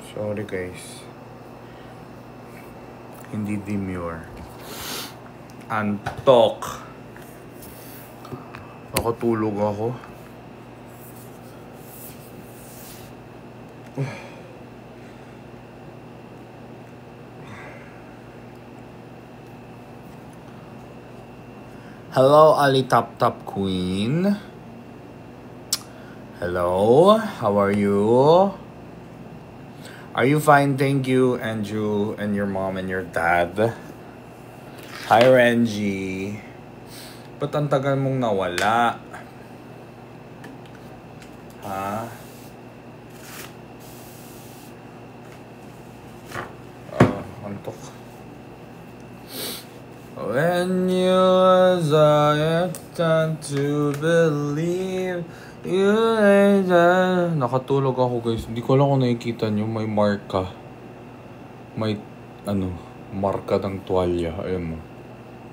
Sorry guys. Hindi demure. Antok. Nakatulog ako. Hello, Ali Top Top Queen. Hello, how are you? Are you fine? Thank you, Andrew, and your mom and your dad. Hi, Renji. Ba't ang tagal mong nawala? Ha? Antok. When you was I tend to believe you later. Nakatulog ako guys. Hindi ko lang kung nakikita nyo. May marka. May marka ng tuwalya. Ayan mo.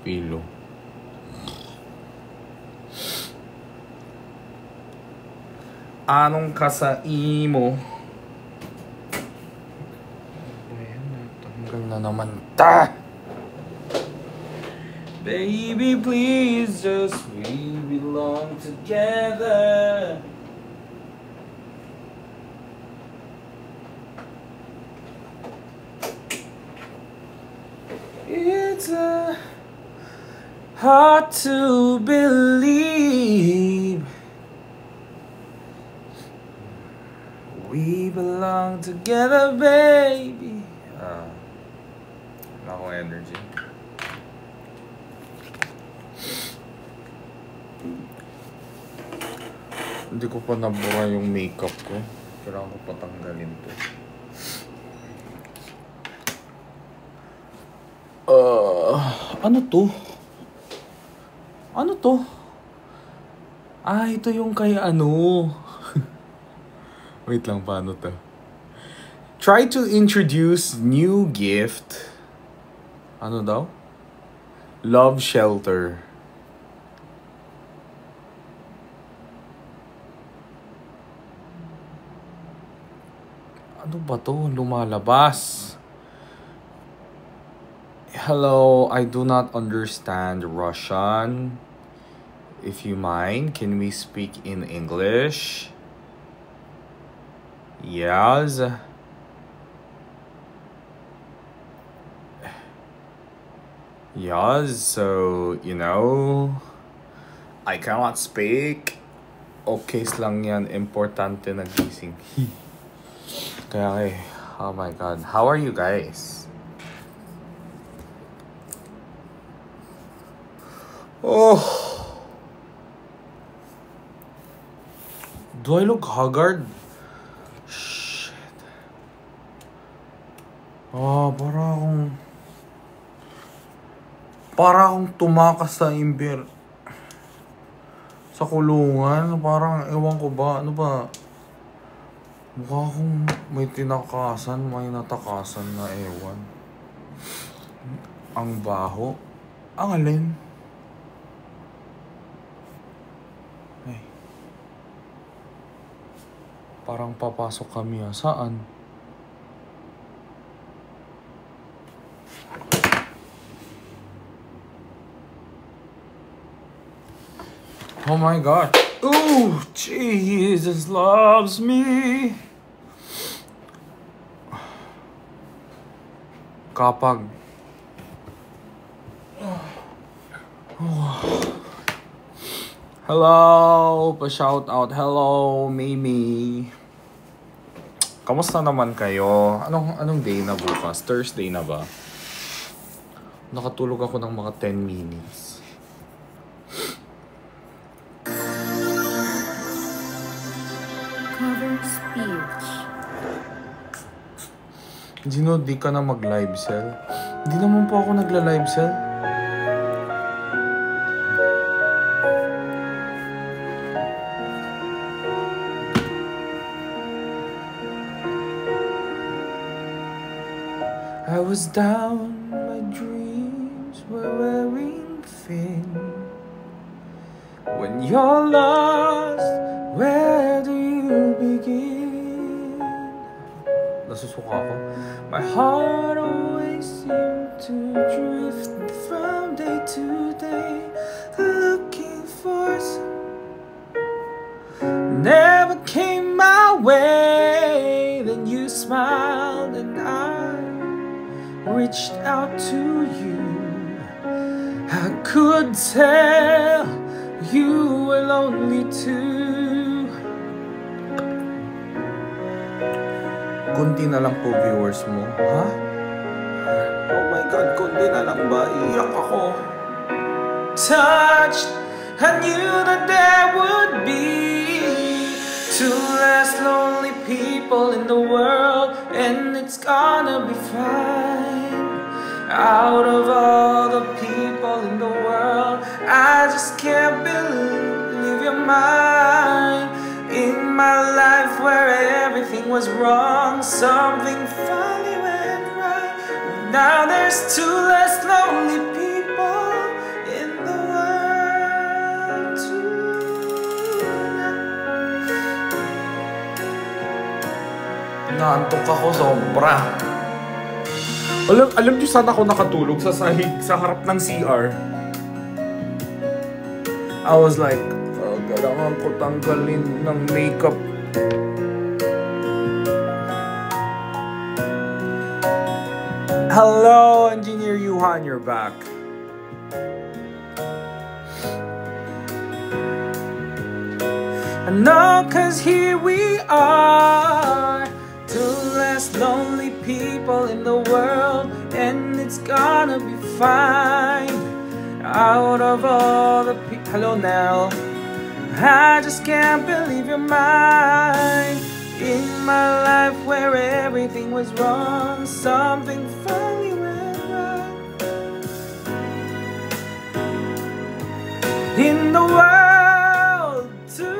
Pilo. Anong kasai mo? Ayan, natanggal na naman ta! Baby, please, just we belong together. It's hard to believe we belong together, baby. Wala akong energy. Hindi ko pa nabura yung makeup ko. Kailangan ko patanggalin to. Ano to? Ano to? Ito yung kay Wait lang, paano to? Try to introduce new gift. Ano daw? Love shelter. Ano ba to? Lumalabas. Hello, I do not understand Russian. If you mind, can we speak in English? Yes. Yes, so, I cannot speak. Okay lang yan. Importante na gising. Kaya oh my God. How are you guys? Oh. Do I look haggard? Shit. Para akong tumakas sa sa kulungan. Parang, ewan ko ba, ano ba? Mukha akong may tinakasan, may natakasan na ewan. Ang baho. Ang alin? Ay. Parang papasok kami Saan? Oh my God. Ooh, Jesus loves me. Kapag hello, pa-shout out. Hello, Mimi. Kamusta naman kayo? Anong day na bukas? Thursday na ba? Nakatulog ako ng mga 10 minutes. Cover speech. Gino, di ka na mag-live cell? Hindi naman po ako nagla-live cell. I was down, my dreams were wearing thin. When you're lost, where do you begin? Nasusuka ako. My heart always seemed to drift from day to day, looking for never came my way. Then you smiled and I reached out to you. I could tell you were lonely too. Kunti na lang po viewers mo, ha? Oh my God, kunti na lang ba? Iyak ako. Touched, I knew that there would be two less lonely people in the world, and it's gonna be fine. Out of all the people in the world, I just can't believe you're mine. In my life where everything was wrong, something finally went right. Now there's two less lonely people in the world tonight. Naantok ako sobra. Alam niyo saan ako nakatulog? Sa sahig, sa harap ng CR. I was like, kailangan ko tanggalin ng makeup. Hello, Engineer Yuhan, you're back. I know, 'cause here we are, two less lonely people in the world, and it's gonna be fine. Out of all the people, hello Nell. I just can't believe you're mine. In my life where everything was wrong, something finally went right. In the world tonight.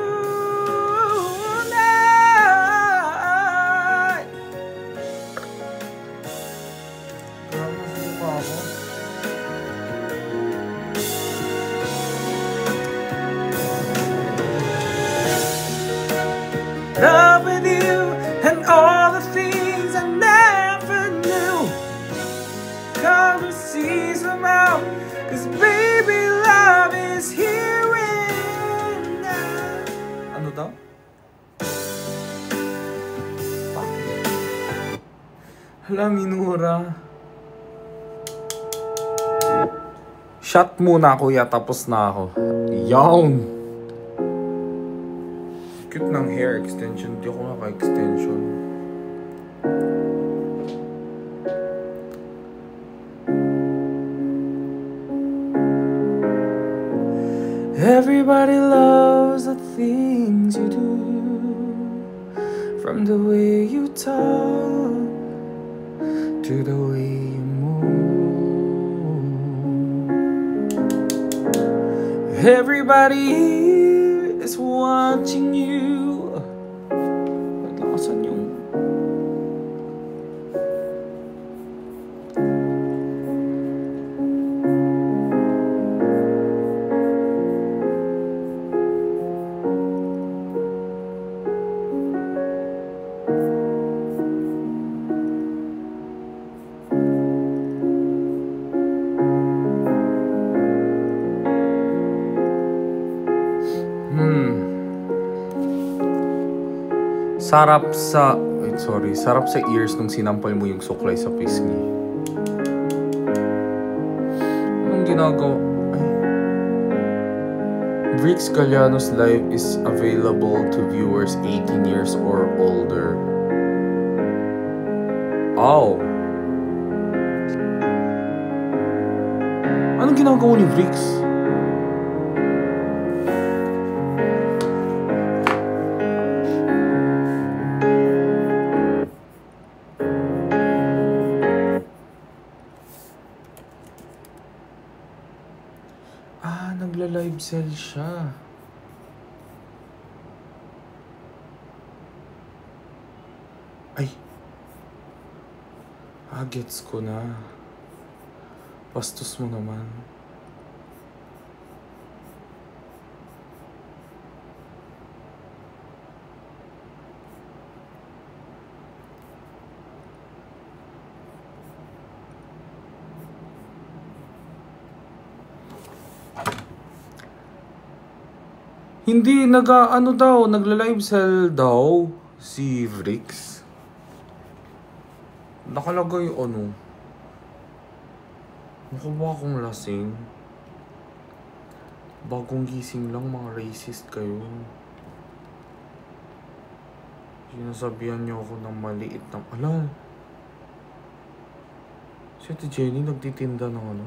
Love with you and all the things I never knew. Come to see somehow, 'cause baby love is here and now. Ano daw? Hala, Minura. Shot muna kuya, tapos na ako. Yawn! Cute ng hair extension. Di ako naka-extension. Everybody loves the things you do, from the way you talk to the way you move. Everybody is watching you. Naglasan yung sarap sa... Wait, sorry. Sarap sa ears nung sinampal mo yung suklay sa pisngi. Anong ginagawa? Ay. Bricks Galianos live is available to viewers 18 years or older. Oh. Anong ginagawa ni Bricks? Nagla-live sell siya. Ay. Gets ko na. Bastos mo naman. Hindi, nagla-live sell daw si Vrix. Nakalagay mukha ba akong lasing? Bagong gising lang, mga racist kayo. Sinasabihan niyo ako ng maliit ng... Ala! Si Ate Jenny nagtitinda ng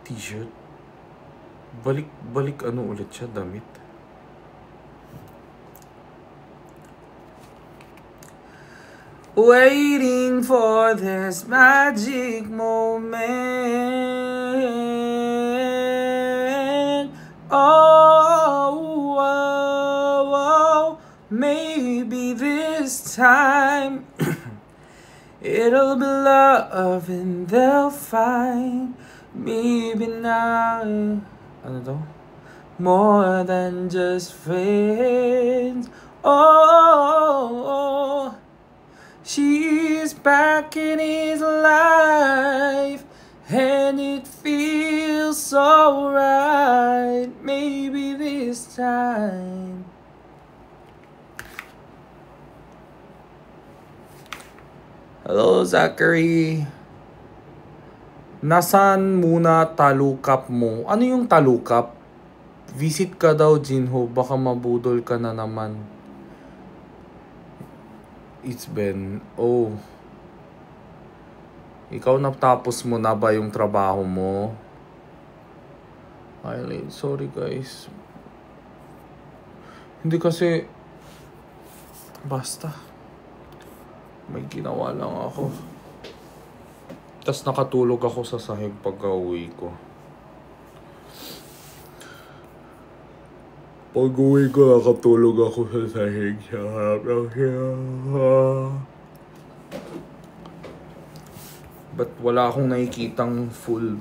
t-shirt. Balik ulit siya, damit. Waiting for this magic moment. Oh, maybe this time it'll be love and they'll find maybe now. More than just friends. Oh, she's back in his life, and it feels so right. Maybe this time. Hello, Zachary. Nasaan muna talukap mo? Ano yung talukap? Visit ka daw, Jinho. Baka mabudol ka na naman. It's been... Oh. Ikaw natapos mo na ba yung trabaho mo? Eileen, sorry guys. Hindi kasi... Basta. May ginawa lang ako. Tas nakatulog ako sa sahig pagka-uwi ko. Pag-uwi ko, nakatulog ako sa sahig. But wala akong nakikitang full,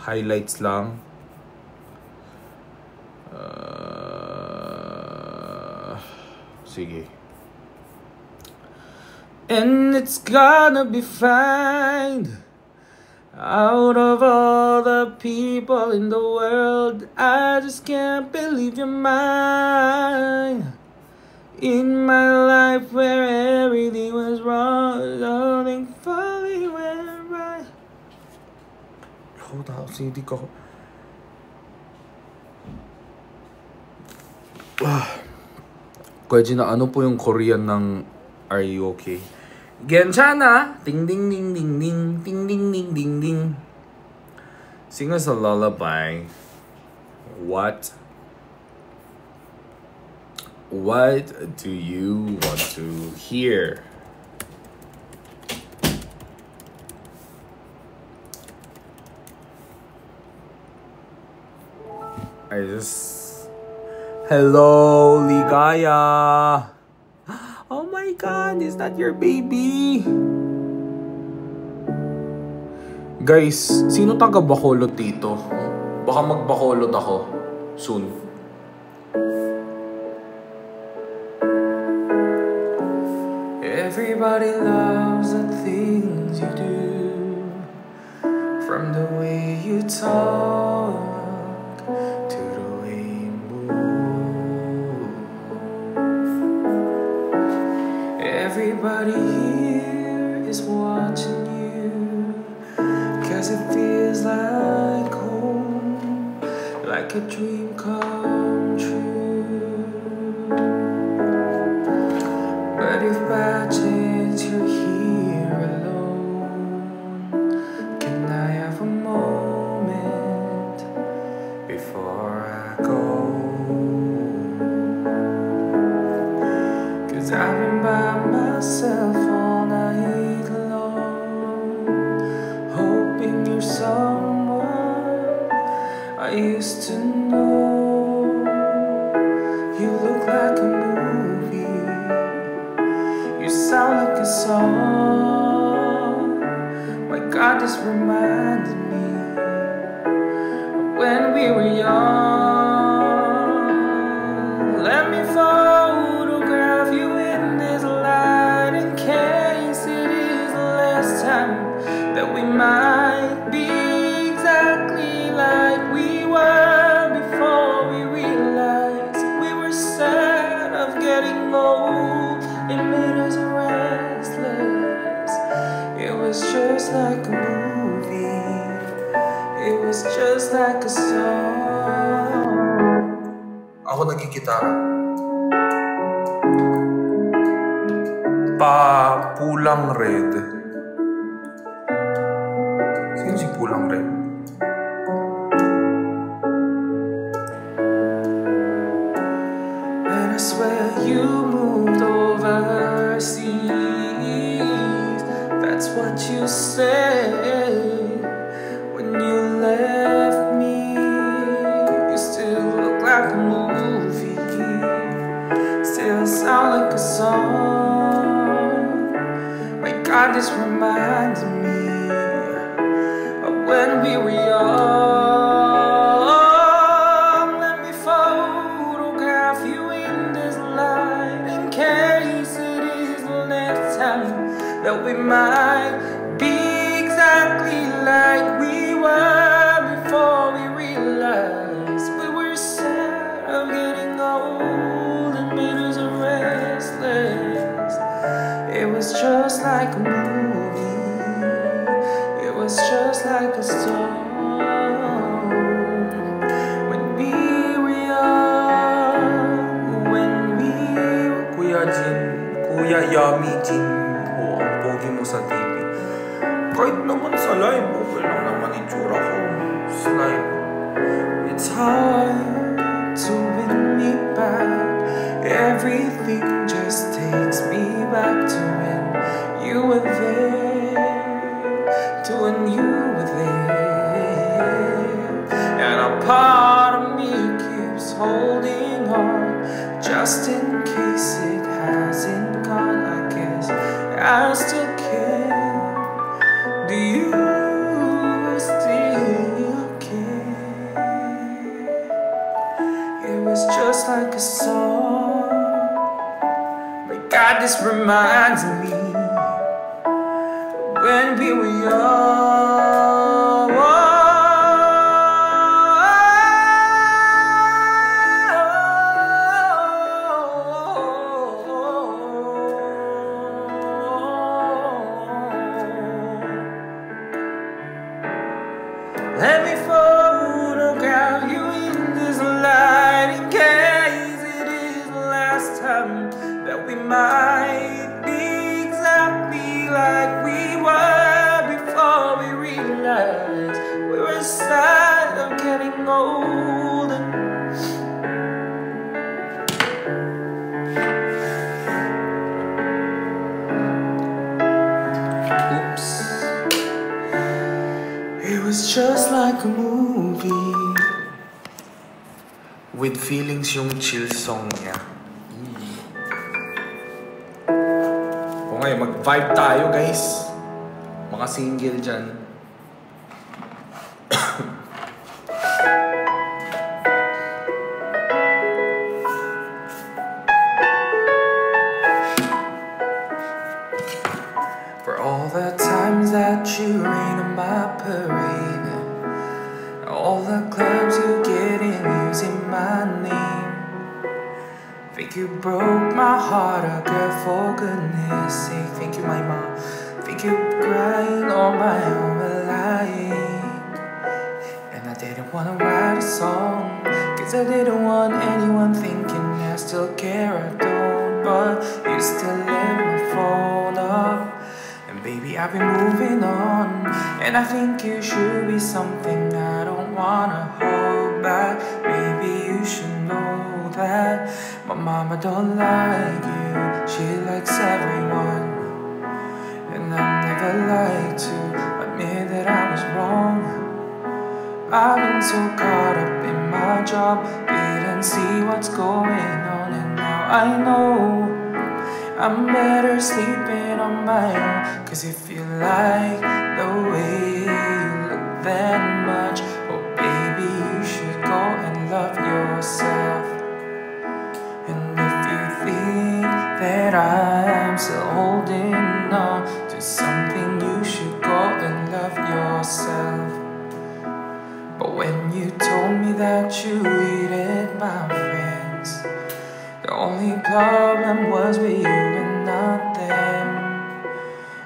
highlights lang. Sige. And it's gonna be fine. Out of all the people in the world, I just can't believe you're mine. In my life where everything was wrong, nothing finally went right. Hold on, CD ko. Kuya Gina, ano po yung Korean ng Are You Okay? Genshana! Ding ding ding ding ding ding ding ding ding ding. Sing us a lullaby. What do you want to hear? Hello, Ligaya! Oh my God, is that your baby? Guys, sino taga Bacolod dito? Baka mag-Bacolod ako soon. Everybody loves the things you do, from the way you talk to the way you move. Everybody here is watching you, 'cause it feels like home, like a dream come true. But if by chance you're here alone, can I have a moment before I go? 'Cause I've been by myself all night long, hoping you're someone I used to know. You look like a movie, you sound like a song. My God, this reminded me of when we were young. Let me photograph you in this light, in case it is the last time that we might be exactly like we were before. getting old. It made us restless. It was just like a movie. It was just like a song. Ako nagigitara. Pulang red. Sino si Pulang Red? And I swear you moved overseas. That's what you said when you left me. You still look like a movie. Still sound like a song. My God, this reminds me of when we were young. Let me photograph you in this light, in case it is the last time that we might be exactly like we were before we realized we were sad of getting old and made us restless. It was just like a movie. It was just like a song. When we were young, when we were... Kuya Yummy Jin, oh, ang pogi mo sa TV. Kahit naman sa live, okay lang naman itsura ko. Slide. It's hard to win me back. Everything just takes me back to when you were there, to when you were there. And a part of me keeps holding on, just in case it hasn't gone. I guess I still care. Do you still care? It was just like a song. My God, this reminds me when we were young. Let me photograph you in this light, in case it is the last time that we might be exactly like we were before we realized we were sad of getting old. Oops. It was just like a movie with feelings yung chill song niya. O ngayon, mag-vibe tayo guys. Mga single dyan. For all the times that you rain on my parade, all the clubs you get in using my name. Think you broke my heart, oh girl, for goodness sake. Think you my mom, think you crying on my own, well I ain't. And I didn't wanna write a song, cause I didn't want anyone thinking I still care, I don't. But you still let my phone up. And baby, I've been moving on, and I think you should be something I don't wanna hold back. Maybe you should know that my mama don't like you, she likes everyone. And I never like to admit that I was wrong. I've been so caught up in my job, didn't see what's going on, and now I know I'm better sleeping on my own. Cause if you like the way you look that much, oh baby, you should go and love yourself. And if you think that I'm still holding on to something, you should go and love yourself. But when you told me that you hated my friends, The only problem was with you and not them.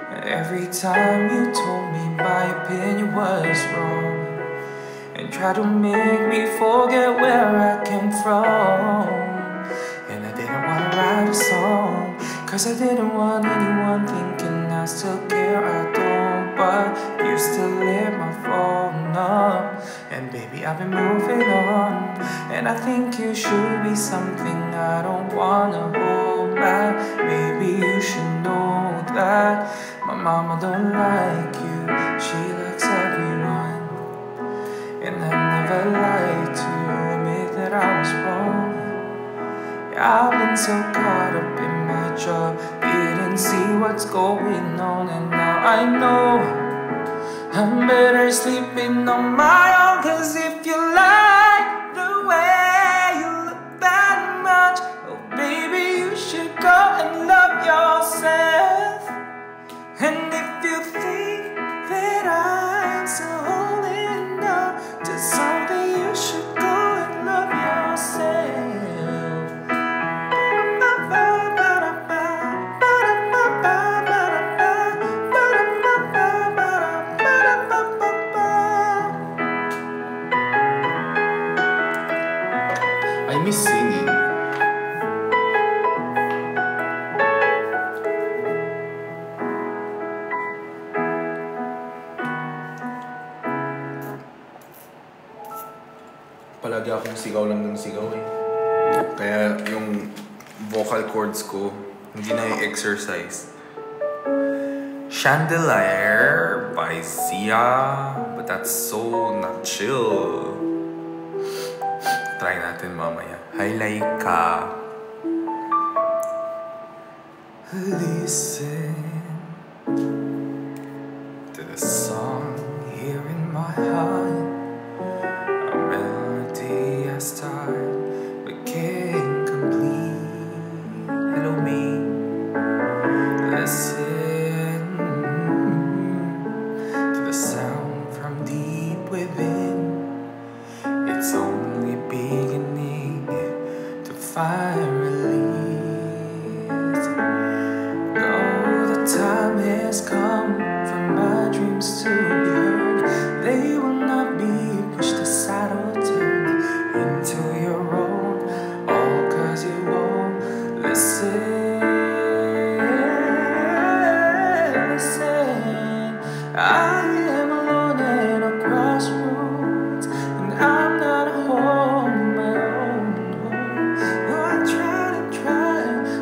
And every time you told me my opinion was wrong and tried to make me forget where I came from. And I didn't want to write a song, cause I didn't want anyone thinking I still care. I don't, but you still lit my phone up. And baby, I've been moving on, and I think you should be something I don't wanna hold back. Maybe you should know that my mama don't like you, she likes everyone. And I never lied to admit that I was wrong. Yeah, I've been so caught up in my job, didn't see what's going on. And now I know I'm better sleeping on my own. Cause if you like the way you look that much, oh baby, you should go and love yourself. And if you think that I'm still holding on to something, you should go and love yourself. I miss singing. Palagi akong sigaw lang ng sigaw eh. Kaya yung vocal cords ko hindi na i-exercise. Chandelier by Sia, but that's so not chill. Try natin mamaya. Hi, Laika. Listen to the song here in my heart. A melody I start but can't complete. Hello, me. Listen to the sound from deep within. It's only beginning to find release. Oh, the time has come for my dreams to be heard. They will not be pushed aside or turned into your own, all cause you won't listen. Listen, I am alone at a crossroads, and I'm not home in my own home. Oh, I try,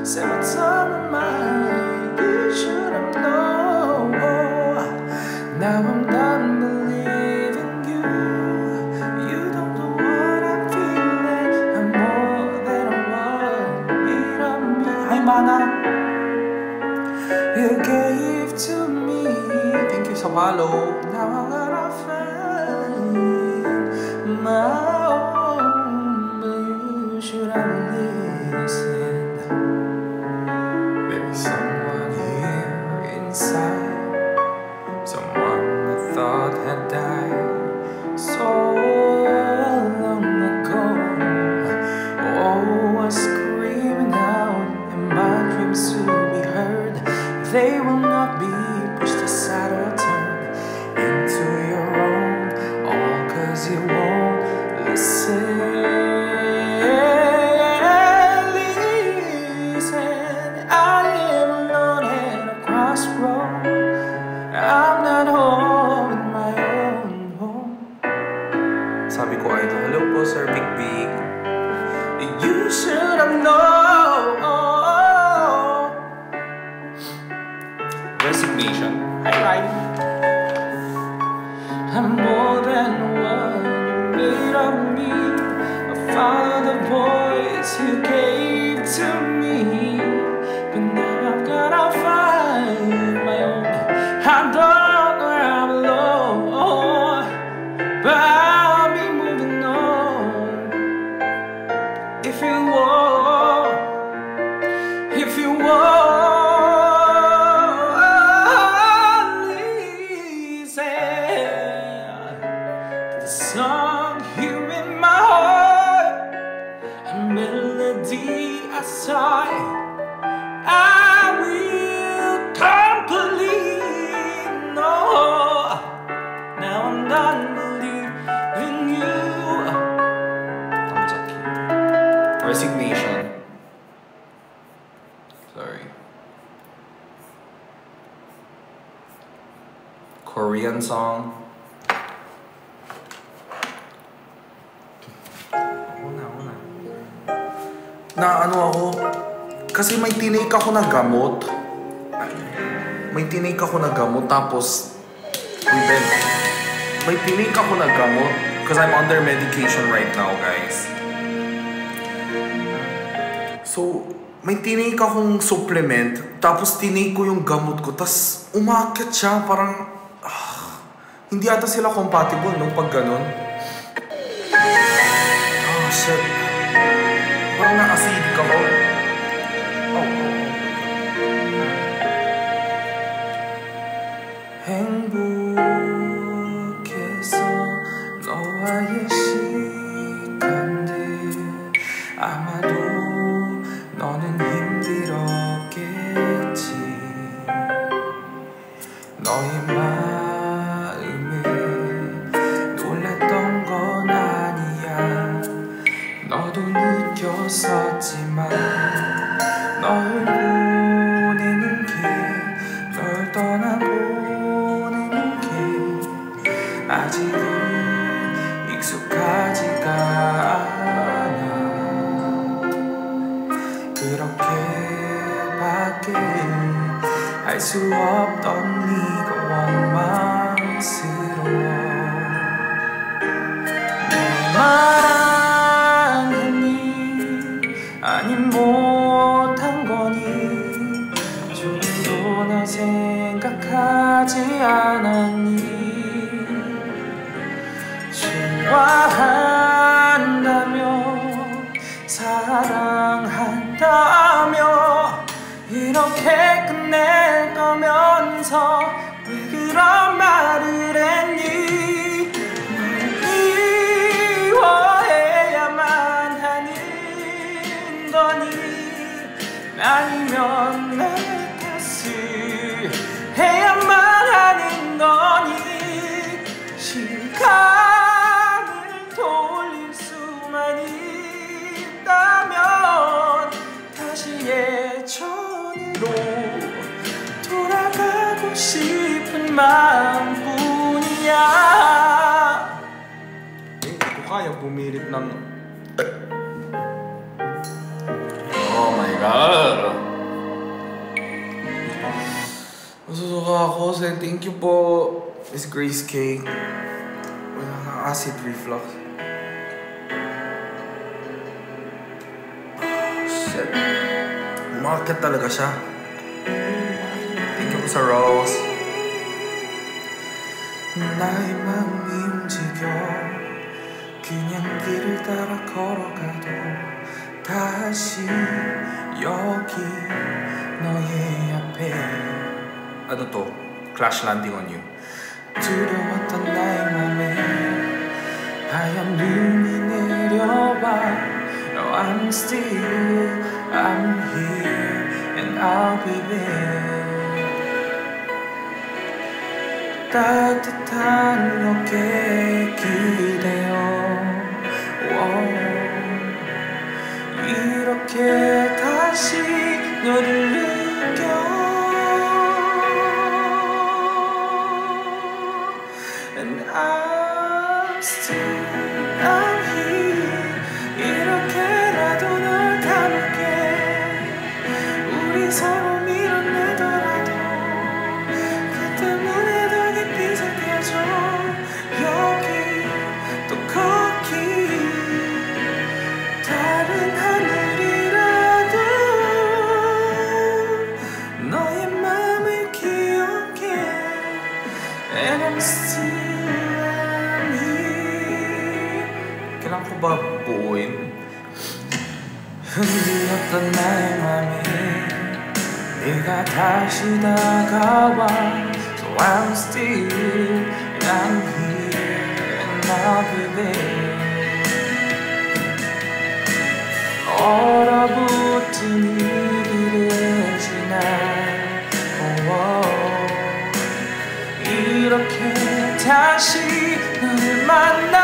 say what's on my mind. You should have known. Now I'm done believing you. You don't know what I'm feeling. I'm more than I want. Beat on me. Hi, Mana. You gave to me. Thank you sa follow. Now I gotta find my own, but you should have listened. There's someone here inside, someone I thought had died so long ago. Oh, I screaming out in my dreams to be heard. They will not be pushed aside or turned into your own, all cause you won't listen. time I will complete. No, now I'm done believing you. 깜짝해. Resignation. Sorry. Korean song. Na ano ako, kasi may tinake ako na gamot. Tapos may tinake ako na gamot because I'm under medication right now, guys. So, may tinake akong supplement, tapos tinake ko yung gamot ko, tapos umakyat siya, parang hindi ata sila compatible, no, pag ganun. Oh, shit. Parang na-acidic ako. 행복해서 너와의 시간들 아마도 너는 힘들었겠지. 너의 마음을 놀랐던 건 아니야. 너도 느꼈었지만 널 보내는 게, 널 떠나보내는 게 아직은 익숙하지가 않아. 그렇게밖에 할 수 없던 네가 원망스러워. 내 말 안 했니? 아님 못한 거니? 조금도 날 생각하지 않았니? 좋아한다며 사랑한다며 이렇게 끝낼 거면서 왜 그런 말을 했니? 널 미워해야만 하는 거니? 아니면 내 탓을 해야만 하는 거니? 시간을 돌릴 수만 있다면 다시 예전으로 돌아가고 싶은 마음뿐이야. Hindi ko kaya pumilit ng... Oh my God! Masusuka ako. Thank you po, Miss Grace K. Wala na acid reflux. Shit. Umakit talaga siya. Thank you po sa Rose. 나의 마음이 움직여 그냥 길을 따라 걸어가도 다시 여기 너의 앞에 ano to? Crash landing on you. 두려웠던 나의 맘에 하얀 눈이 내려와. No, I'm here and I'll be there. 따뜻한 어깨에 기대어 이렇게 다시 너를 느껴. And I'm here. 이렇게라도 널 담을게. 우리 서로 밀어내더라도 그 때문에 더 깊이 새겨져. 여기 또 거기 다른 하늘이라도 너의 맘을 기억해. And I'm here. Kailangan ko ba buuin? 흔들렸던 나의 맘에 네가 다시 다가와. So I'm here and I'll be there. 얼어붙은 이 길을 지나 이렇게 다시 너를 만나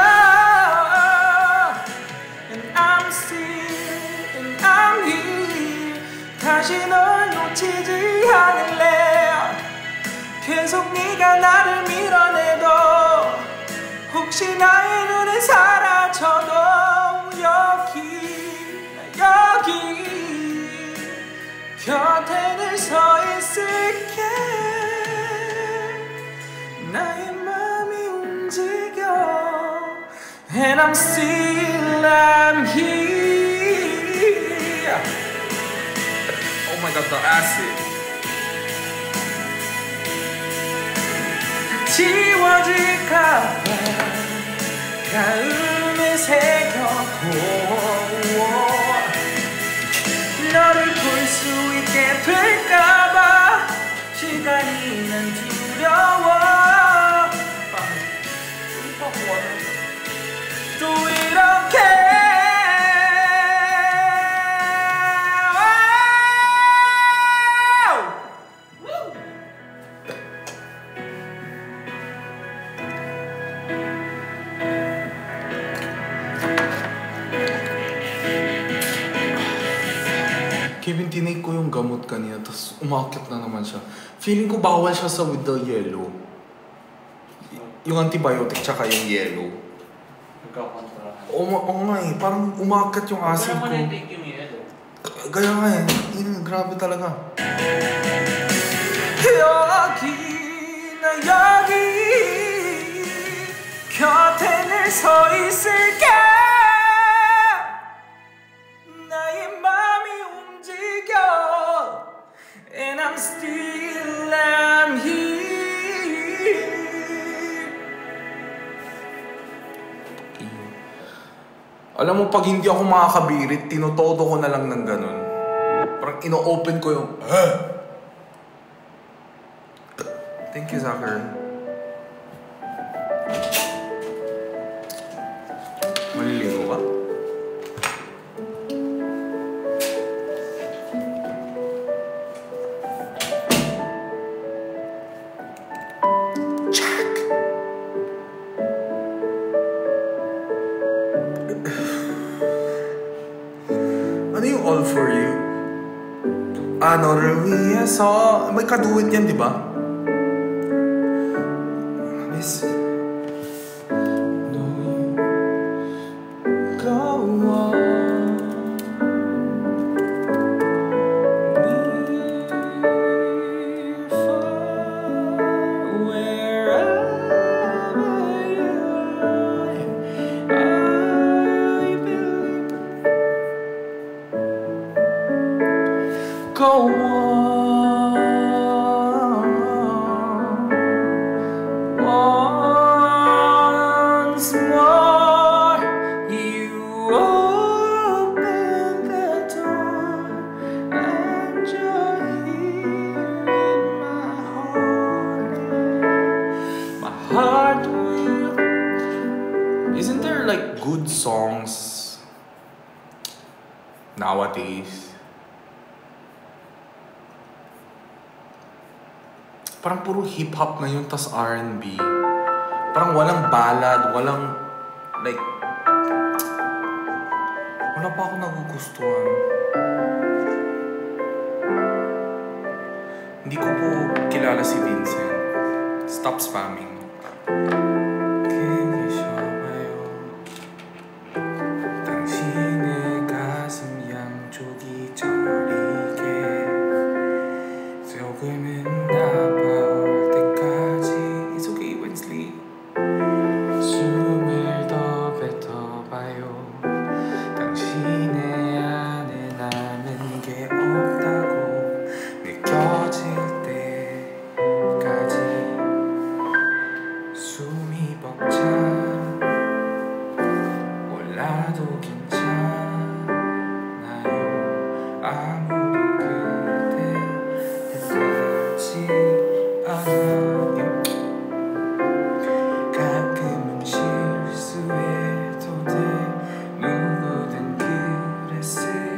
And I'm still and I'm here 다시 널 놓치지 않을래 계속 네가 나를 밀어내도 혹시 나의 눈에 사라져도 여기 곁에 늘 서 있을게 나의 맘이 움직여 And I'm still I'm here Oh my god, the acid 지워질까봐 가음에 새겨도 너를 볼 수 있게 될까봐 시간이 난 두려워 또 이렇게 Kevin, tinake ko yung gamot kanina, tapos umakyat na naman siya. Feeling ko bawal siya sa with the yellow. Yung antibiotic tsaka yung yellow. Nagkakontra. Oo nga eh, parang umakyat yung acid ko. Wala mo na yung yellow. Kaya nga eh, grabe talaga. 여기 나 여기 곁에 늘 서 있을게 And I'm still I'm here Alam mo, pag hindi ako makakabirit, tinotodo ko na lang ng ganun. Parang ino-open ko yung Thank you, Zachary. Maliligo ka? All for you. 너를 위해서 may kaduit yan, di ba? Miss go on Go on once more you open the door and you're here in my heart will Isn't there like good songs nowadays? Parang puro hip-hop ngayon, tas R&B. Parang walang ballad, walang, like, wala pa ako nagugustuhan. Hindi ko po kilala si Vincent. Stop spamming. 당신의 가슴 양쪽이 저리게 조금은 가끔은 실수해도 돼 누구든 그랬을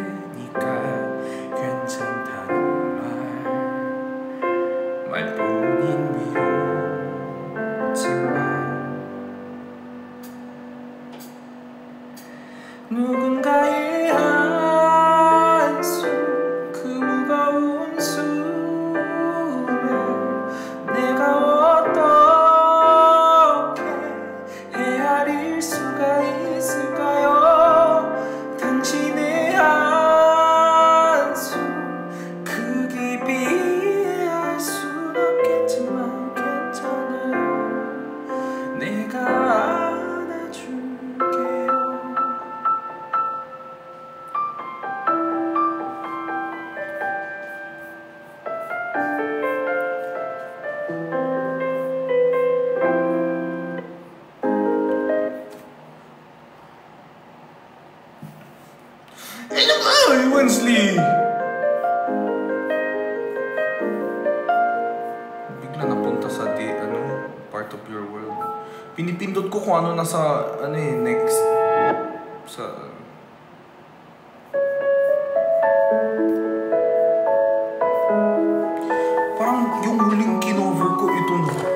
kung ano nasa, next. Sa... Parang yung huling kinover ko ito na.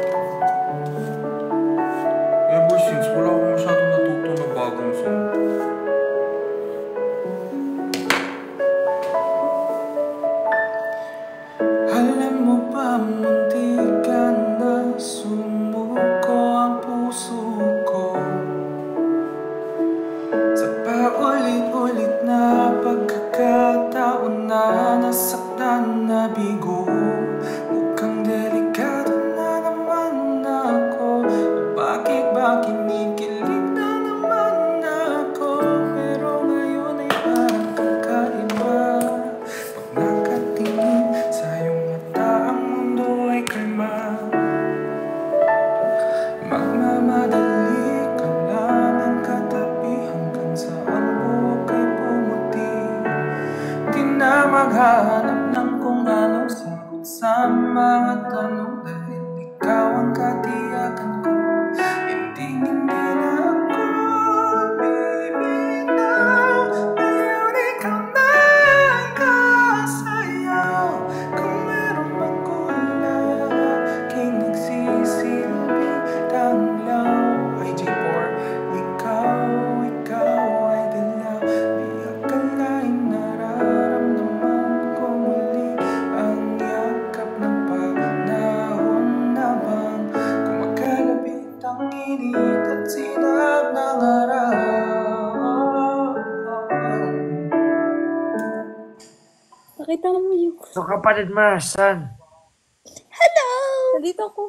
Ever since, wala akong masyadong natuto na bagong song. Alam mo ba, munti ka na sumuko ang puso ko sa paulit-ulit na pagkakataon na nasaktan na bigo. Mukhang delikado na naman ako. Bakit ba kinikilig na naman ako? Pero ngayon ay parang kakaiba. Pag nakatingin sa iyong mata, ang mundo ay kalma. Magmamadali ka lang ang katabi hanggang sa ang buhok ay pumuti. Di na maghahanap ng kung anong sagot sa mga tanong, dahil ikaw ang katiyakan ko. Hindi na ako bibitaw. Ngayon ikaw na ang kasayaw. Kung meron mang kulay, aking nagsisilbi tanglaw. IG4, ikaw ay galaw. Di akalain nararamdaman ko muli ang yakap ng panahon na bang kumakalapit ang init at sinag ng araw. Pakita mo yung... So kapatid mo, saan? Hello! Nandito ako.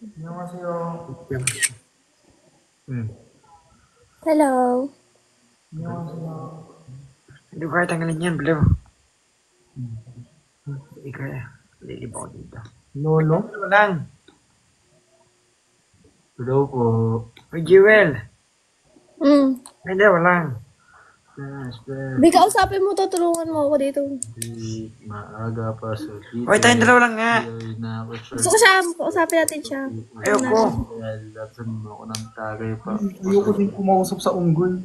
안녕하세요. Hello. Hindi ko kaya tanggalin yan, Blue. Hindi kaya. Lilibaw dito. Lolo? Ano lang? Hello po. Uy, Jewel. Hindi, walang. Di kausapin mo, tutulungan mo ako dito. Maaga pa sa dito. Uy, tayong dalawa lang nga. Gusto ko siya, kausapin natin siya. Ayoko. Lapsan mo ako ng tagay pa. Ayoko din kumausap sa unggol.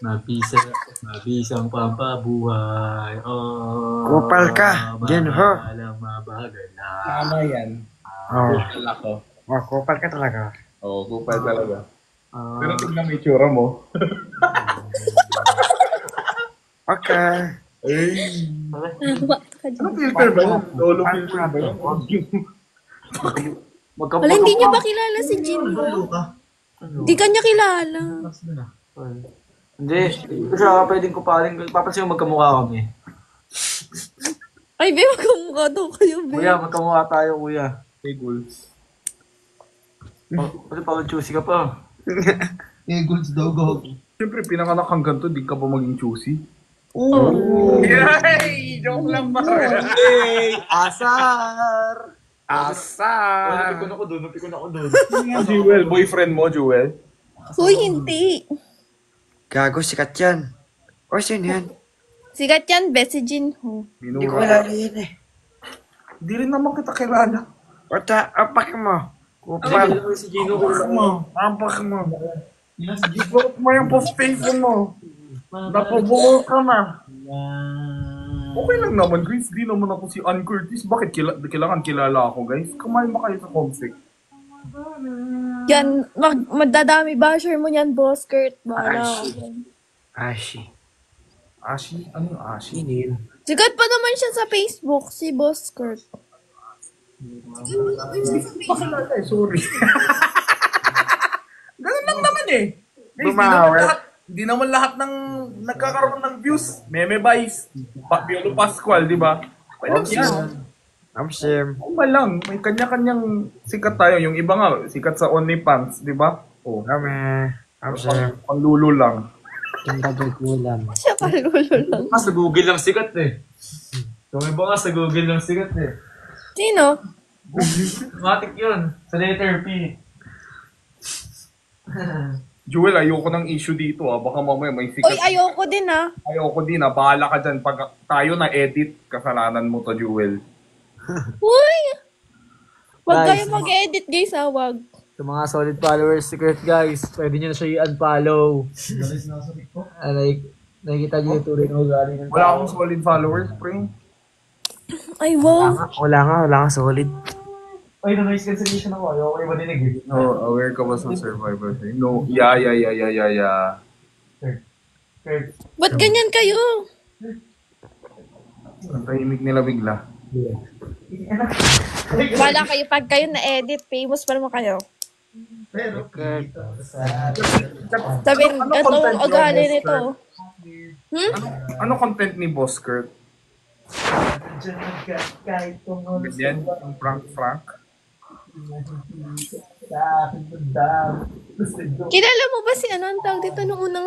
Mabisang pampabuhay. Oh, Kupal ka, Genho. Alam mabagal na. Tama yan. Oh. Kupal ako. Oh, kupal ka talaga. Oo, kupal talaga. Pero tignan mo yung tsura mo. Okay. Ay! Nawa ka dyan. Ano filter ba yun? Lolo filter ba yun? Wala, hindi niya ba kilala si Jinho? Di ka niya kilala. Hindi ko siya pwedeng kupaling. Papansin mo magkamukha kami. Ay, be, magkamukha daw kayo, be. Kuya, magkamukha tayo, kuya. Hey, Gulls. Pati parang choosy ka pa. Eagles daw, gog. Siyempre, pinanganak hanggang to, di ka pa maging choosy. Oo. Yay! Joke lang ba? Hey! Asar! Asar! Napikon ako doon. Jewel, boyfriend mo, Jewel? Hoy, hindi. Gago, sikat yan. O, sino yan? Sikat yan, be, si Jinho. Hindi ko kilala yan eh. Di rin naman kita kilala. Ota, apak mo. Kupal. Si Gino Apak mo. Apak mo. Ipot mo yung post-face mo. Napabuo ka na. Okay lang naman, guys. Di naman ako si Ann Curtis. Bakit kailangan kilala ako, guys? Kumain ba kayo sa Homesick? Yan, madadami basher mo yan, boss Kurt. Bahala ako. Ashi. Ashi? Ano yung Ashi? Sikat pa naman siya sa Facebook, si boss Kurt. Pakilala eh, sorry. Ganun lang naman eh. Di naman lahat ng nagkakaroon ng views. Meme Vice, Piolo Pascual, di ba? Okay lang yan. Amsim. Uma lang, may kanya-kanyang sikat tayo. Yung iba nga, sikat sa OnlyFans, di ba? Oh, Kami. Amsim. panglulo lang. Siya palulo lang. Sa Google lang sikat eh. Kung iba nga sa Google lang sikat eh. Sino? Matik yun. Sa letter P. Jewel, ayoko ng issue dito ah. Baka mamaya may sikat. Uy, ayoko din ah. Ayoko din ah. Bahala ka dyan. Pag tayo na-edit, kasalanan mo to, Jewel. Uy! Wag Guys. kayo mag-edit guys ah, wag. Sa mga solid followers si Kurt guys, pwede nyo na siya i-unfollow. Nakikita nyo yung tuloy na ugali ng Wala akong solid followers, pre. Ay, wow. Wala nga, solid. Ay, na-noise cancellation ako. Ayaw ko yung madinig eh. No, aware ka ba sa survivor thing? No, yeah. Kurt. Ba't ganyan kayo? Ang tahimik nila bigla. Wala kayo pag kayo na-edit, famous pa naman kayo. Pero, Kurt. Sabihin, Ano ito content ang ugali mo, nito. Ano content ni Boss Kurt? Ganyan? Yung prank? Kilala mo ba si ano ang tawag dito nung unang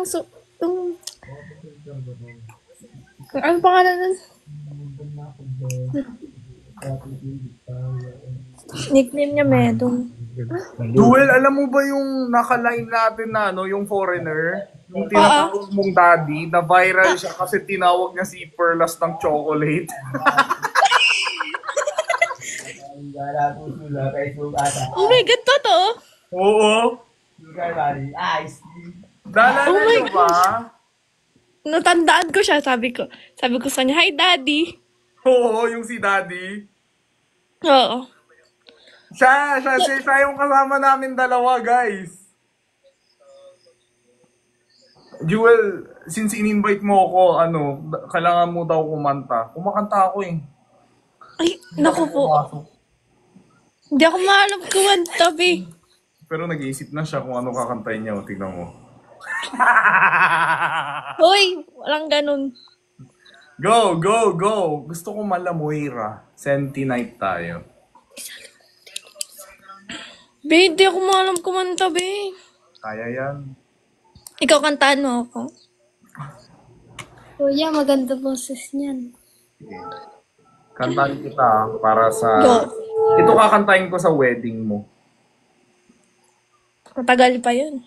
ano pangalan nun? Nickname niya Medong. Duel, alam mo ba yung naka-line natin na yung foreigner? Yung tinatawag mong daddy, na viral siya kasi tinawag niya si Perlas ng chocolate. Oh my God, totoo? Oo. Dala Oh na my niyo ba? Natandaan ko siya, sabi ko sa kanya, "Hi, Daddy." Oo, yung si daddy. Oo. Siya yung kasama namin dalawa, guys. Jewel, since in-invite mo ako, kailangan mo daw kumanta. Kumakanta ako eh. Ay, naku po. Hindi ako maalam kumanta, be. Pero nag-iisip na siya kung ano kakantayin niya. Tignan mo. Hoy, walang ganun. Go! Gusto ko Malamoira. Senti night tayo. Be, hindi ako maalam kumanta, be. Kaya yan. Ikaw kantaan mo ako. Kuya, maganda boses niyan. Kantahin kita para sa... Go. Ito kakantahin ko sa wedding mo. Matagal pa yun.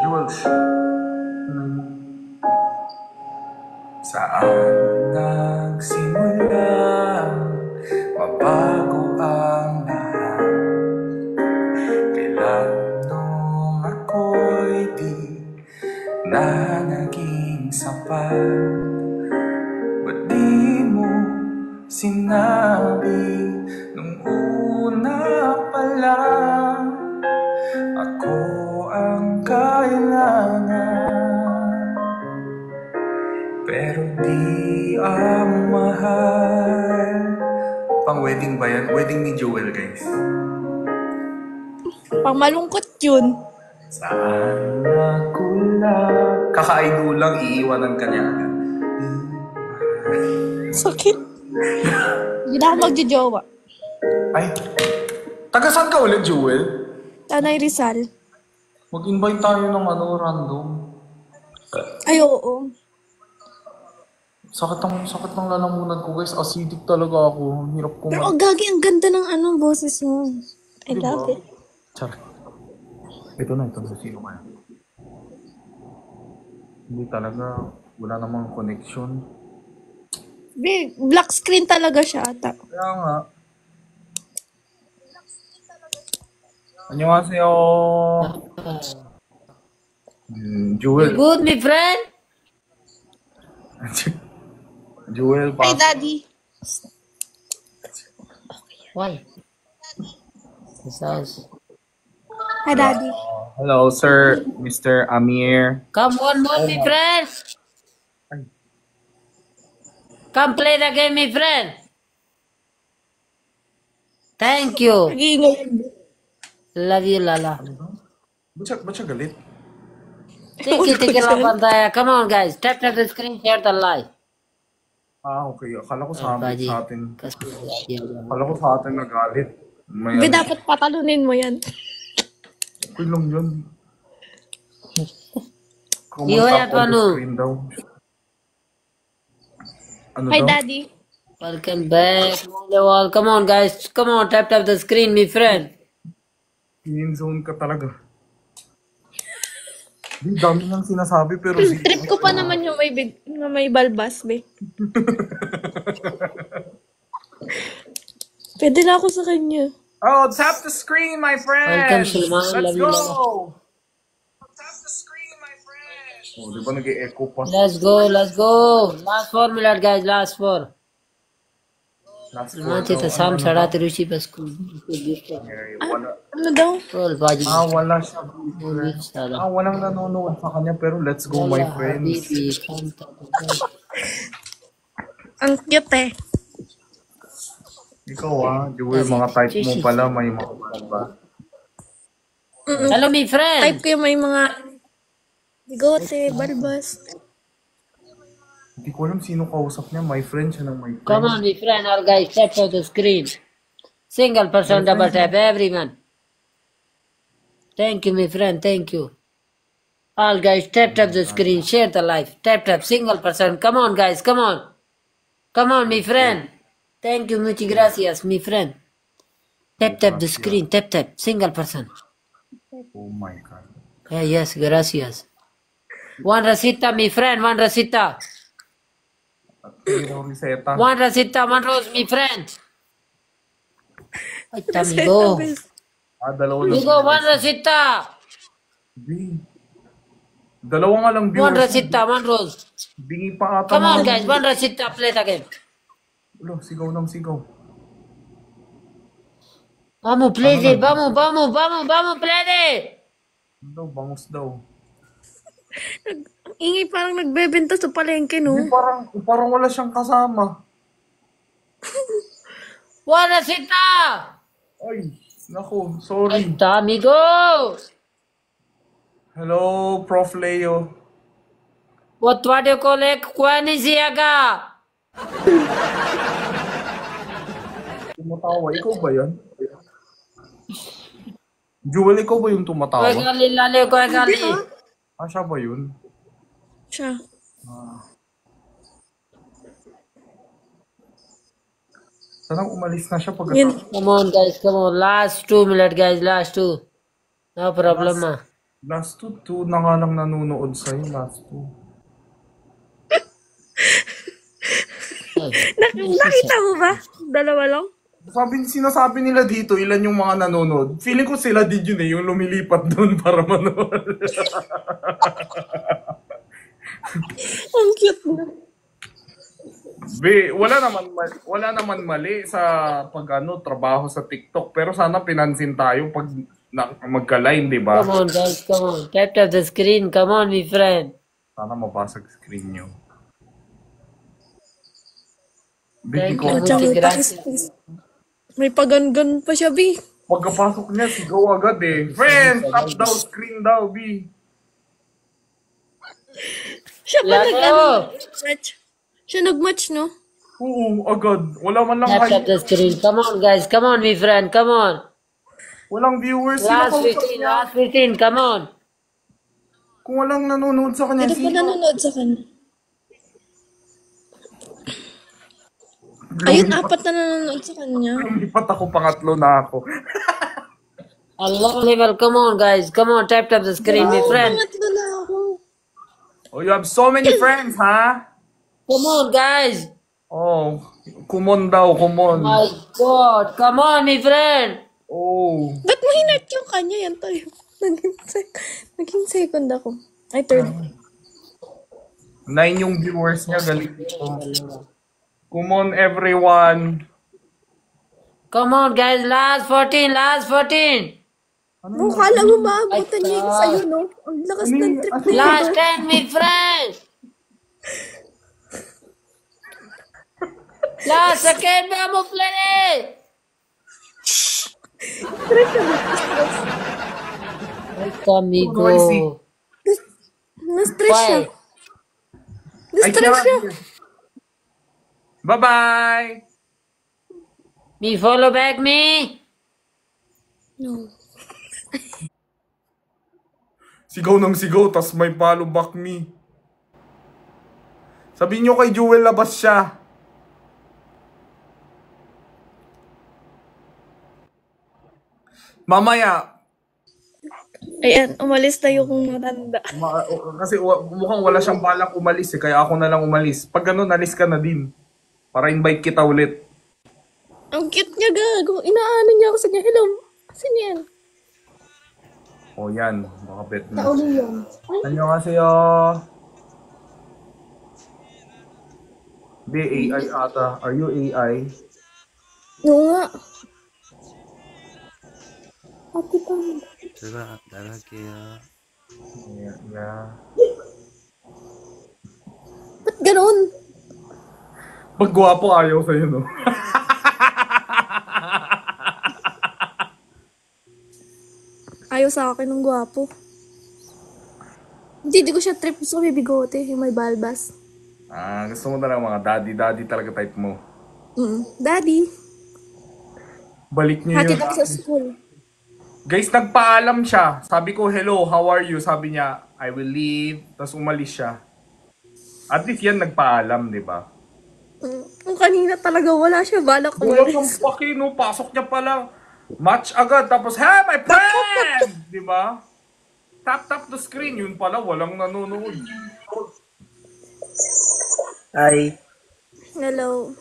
Jewel. Saan nagsimula mabago ang lahat? Kailan nung ako'y di na naging sapat? Ba't di mo sinabi nung una pa lang ako ang kailangan? Pero di ang mahal. Pang wedding ba yan? Wedding ni Joel, guys. Pang malungkot yun. Saan ako lang? Kakaido lang, iiwanan ka niya agad. Sakit. Hindi na ako magjojowa. Ay, taga saan ka ulit, Joel? Tanay Rizal. Mag-invite tayo ng random. Ay, oo. Sakit ng lalamunan ko, guys. Acidic talaga ako. Hirap ko Pero gagi, ang ganda ng boses mo. I Diba? love it. Char. Ito na. Sino kaya? Hindi talaga. Wala namang connection. Be, black screen talaga siya ata. Kaya nga. 안녕하세요. Jewel. Good, my friend. Jewel, Hi, Daddy. Why? Besides, Hi, Daddy. Hello, sir, Mr. Amir. come one more, my friend. Come play the game, my friend. Thank you. Nag-iingay. Love you, Lala. Ba't siya galit? Tiki lang pantaya. Come on, guys. Tap the screen, share the live. Okay. Akala ko sa Baji. atin. Akala ko sa atin nagalit. Be, dapat patalunin mo yan. Okay lang yun. Iyo, yan, Panu. Ano Hi, daw? Daddy. Welcome back. Come on, guys. Come on, tap the screen, my friend. In zone ka talaga. Di, dami nang sinasabi pero Trip ko pa naman yung may balbas, be. Pwede na ako sa kanya. Oh, tap the screen, my Welcome, friend! Sulman. Let's Love you, love. go! Oh, di ba nag-e-echo pa? Let's go, let's go. Last 4 minutes, guys. Last 4. Last Sulman four. से तो शाम साढ़ा तिरुचि बस को Wala. Ano daw? Role बाजी Wala siya. Walang nanonood sa kanya pero let's go, my friends. Habibi, Kanta. Ang cute eh. Ikaw Jewel, mga type mo pala, may mga ba? Hello, my friend. Type ko yung may mga bigote, balbas. Hindi ko alam sino kausap niya, my friend siya ng my friend. Come on, my friend. All guys, tap on the screen. Single person, double tap, everyone. Thank you, my friend. Thank you. All guys, tap the screen. Share the live. Tap, single person. Come on, guys. Come on. Come on, my friend. Thank you, muchas gracias, my friend. Tap the screen. Tap. Single person. Oh my God. Yes, gracias. One Rosita, my friend. One Rosita. Riseta. One Rosita, one Rose, my friend. Ay, tamigo. Dalawa lang. Migo, one Rosita. Dalawa nga lang viewers. One Rosita, one Rose. Bingi pa ata. Come on, guys. One Rosita, play the game. Ulo, sigaw ng sigaw. Vamos, play it. Vamos, play it. Bangus daw. Ang ingay parang nagbebenta sa palengke, no? Hindi, parang wala siyang kasama. One Rosita. Ay, naku, sorry. Ay, amigo. Hello, Prof. Leo. What do you call it? Kwanisiaga. Tumatawa, ikaw ba yan? Jewel, ikaw ba yung tumatawa? Kwe gali, lale, kwe gali. Siya ba yun? Siya. Sanang umalis na siya pag... Yun. Come on, guys. Come on. Last 2 minutes, guys. Last 2. No problem, ma. Last two na nga lang nanonood sa'yo. Last two. Nakita mo ba? Dalawa lang? Sinasabi nila dito, ilan yung mga nanonood. Feeling ko sila din yun yung lumilipat doon para manood. Ang cute na. Wala naman mali sa trabaho sa TikTok, pero sana pinansin tayo pag magka-line, di ba? Come on, guys. Come on. Tap the screen. Come on, my friend. Sana mabasag screen nyo. Thank Ko, you. Diyan, Gracias. may pagangan pa siya, B. pagkapasok niya, sigaw agad eh. Friends, up daw, screen daw, B. Siya pa Lalo. match. Siya nag-match, no? Oo, agad. Wala man lang Tap the screen. Come on, guys. Come on, my friend. Come on. walang viewers. Last Sino kausap 15. niya? Last 15. Come on. Kung walang nanonood sa kanya, Sino pa nanonood sa kanya? Ayun, 4 na nanonood sa kanya. Lumipat ako, pangatlo na ako. Allah level. Come on, guys. Come on. Tap the screen, my friend. Pangatlo na ako. Oh, you have so many friends, ha? Come on, guys. Oh, kumon daw, kumon. My God. Come on, my friend. Oh. Ba't mo hinat yung kanya? Yan tayo. Naging second ako. Ay, third. 9 yung viewers niya, galing dito. Kumon, everyone. Come on, guys. Last 14. Last 14. Oh, kala mo maabutan niya yung sa'yo, no? Ang lakas ng trip na Last 10, my friend. Last second, vamos play. Amigo. Na-stress siya. Why? Na-stress siya. Bye-bye! Me follow back me. No. Sigaw ng sigaw, tas may follow back me. Sabihin nyo kay Jewel, labas siya. Mamaya, Ayan, umalis na yung matanda. Kasi mukhang wala siyang balak umalis eh, kaya ako na lang umalis. Pag ganun, alis ka na din. Para invite kita ulit. Ang cute niya, gago. Inaano niya ako sa kanya. Hello. Sino yan? O yan, baka bet na. Nauli yan. Annyeonghaseyo. Hindi, AI ata. Are you AI? Oo nga. Ate pa. 제가 나갈게요. Yeah. Ba't ganun? Pag gwapo ayaw sa'yo, no? Ayaw sa akin ng gwapo. Hindi ko siya trip. Gusto ko may bigote. Yung may balbas. Gusto mo talaga mga daddy talaga type mo. Daddy. Balik niyo Hatid yun. ako sa school. Guys, nagpaalam siya. Sabi ko, hello, how are you? Sabi niya, I will leave. Tapos umalis siya. At least yan nagpaalam, di ba? Ang kanina talaga wala siya balak Wala kang umalis. paki, no? Pasok niya pa lang. Match agad. Tapos, hey, my friend! Di ba? Tap the screen. Yun pala, walang nanonood. Ay, Hello.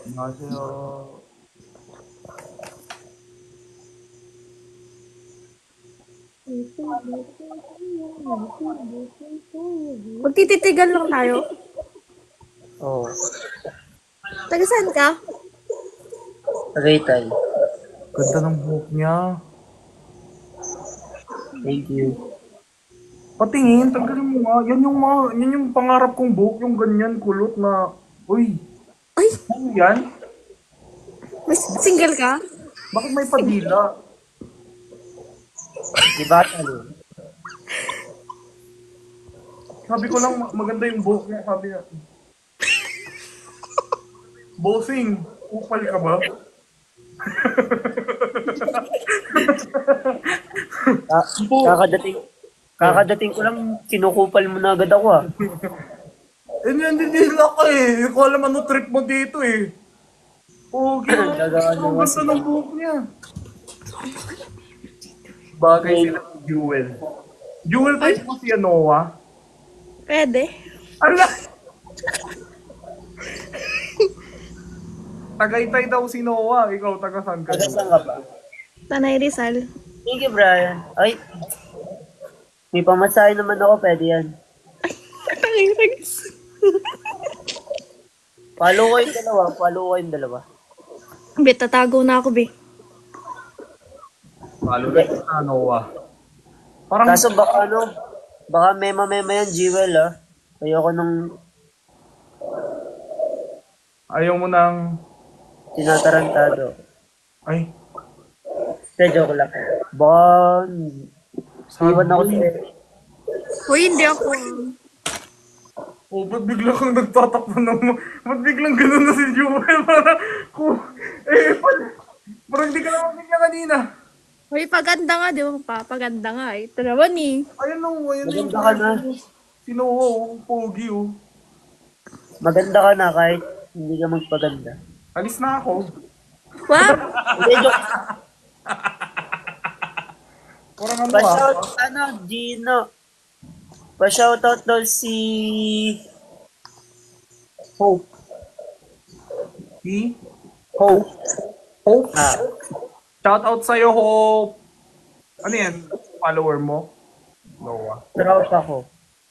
Magtititigan lang tayo. oh, Taga saan ka? Tagaytay. Ganda ng buhok niya. Thank you. Patingin, tanggalin mo nga. Yan yung pangarap kong buhok. Yung ganyan, kulot na, uy, Ay, ano yan? may single ka? Bakit may padila? Di ba talo? Sabi ko lang, maganda yung buhok niya. Sabi niya, bossing, upal ka ba? Kakadating ko lang, kinukupal mo na agad ako ah. Hindi ako eh. Hindi ko alam ano trip mo dito eh. Okay. Ang ganda ng buhok niya. Bagay sila ng Jewel. Jewel pa mo si Noah. Pwede. Ala! Tagaytay daw si Noah. Ikaw, taga saan ka? Saan ka ba? Tanay Rizal. Thank you, Brian. Ay, may pamasahe naman ako, pwede yan. Follow ko yung dalawa. Be, tatago na ako, be. Palo na si Noah. Parang Kaso baka mema yan, Jewel ah. Ayoko nung ayaw mo nang... tinatarantado. Ay, Joke lang. Baka, iwan ako sa Uy, hindi ako. oh, ba't bigla kang nagtatakbo ng... Ba't biglang ganun na si Jewel? Parang hindi ka naman bigla kanina. Uy, paganda nga, di ba? Papaganda nga. Ito naman eh. Ayun o, ayun Maganda ka na. Si Noah, pogi o. Maganda ka na kahit hindi ka magpaganda. Alis na ako. Wow! Hindi, joke. Parang ano Gino. Pa-shoutout daw si Hope. Si Hope. Hope. Ah, Shout out sa'yo, Hope. Ano yan? Follower mo? Noah. tropa ko.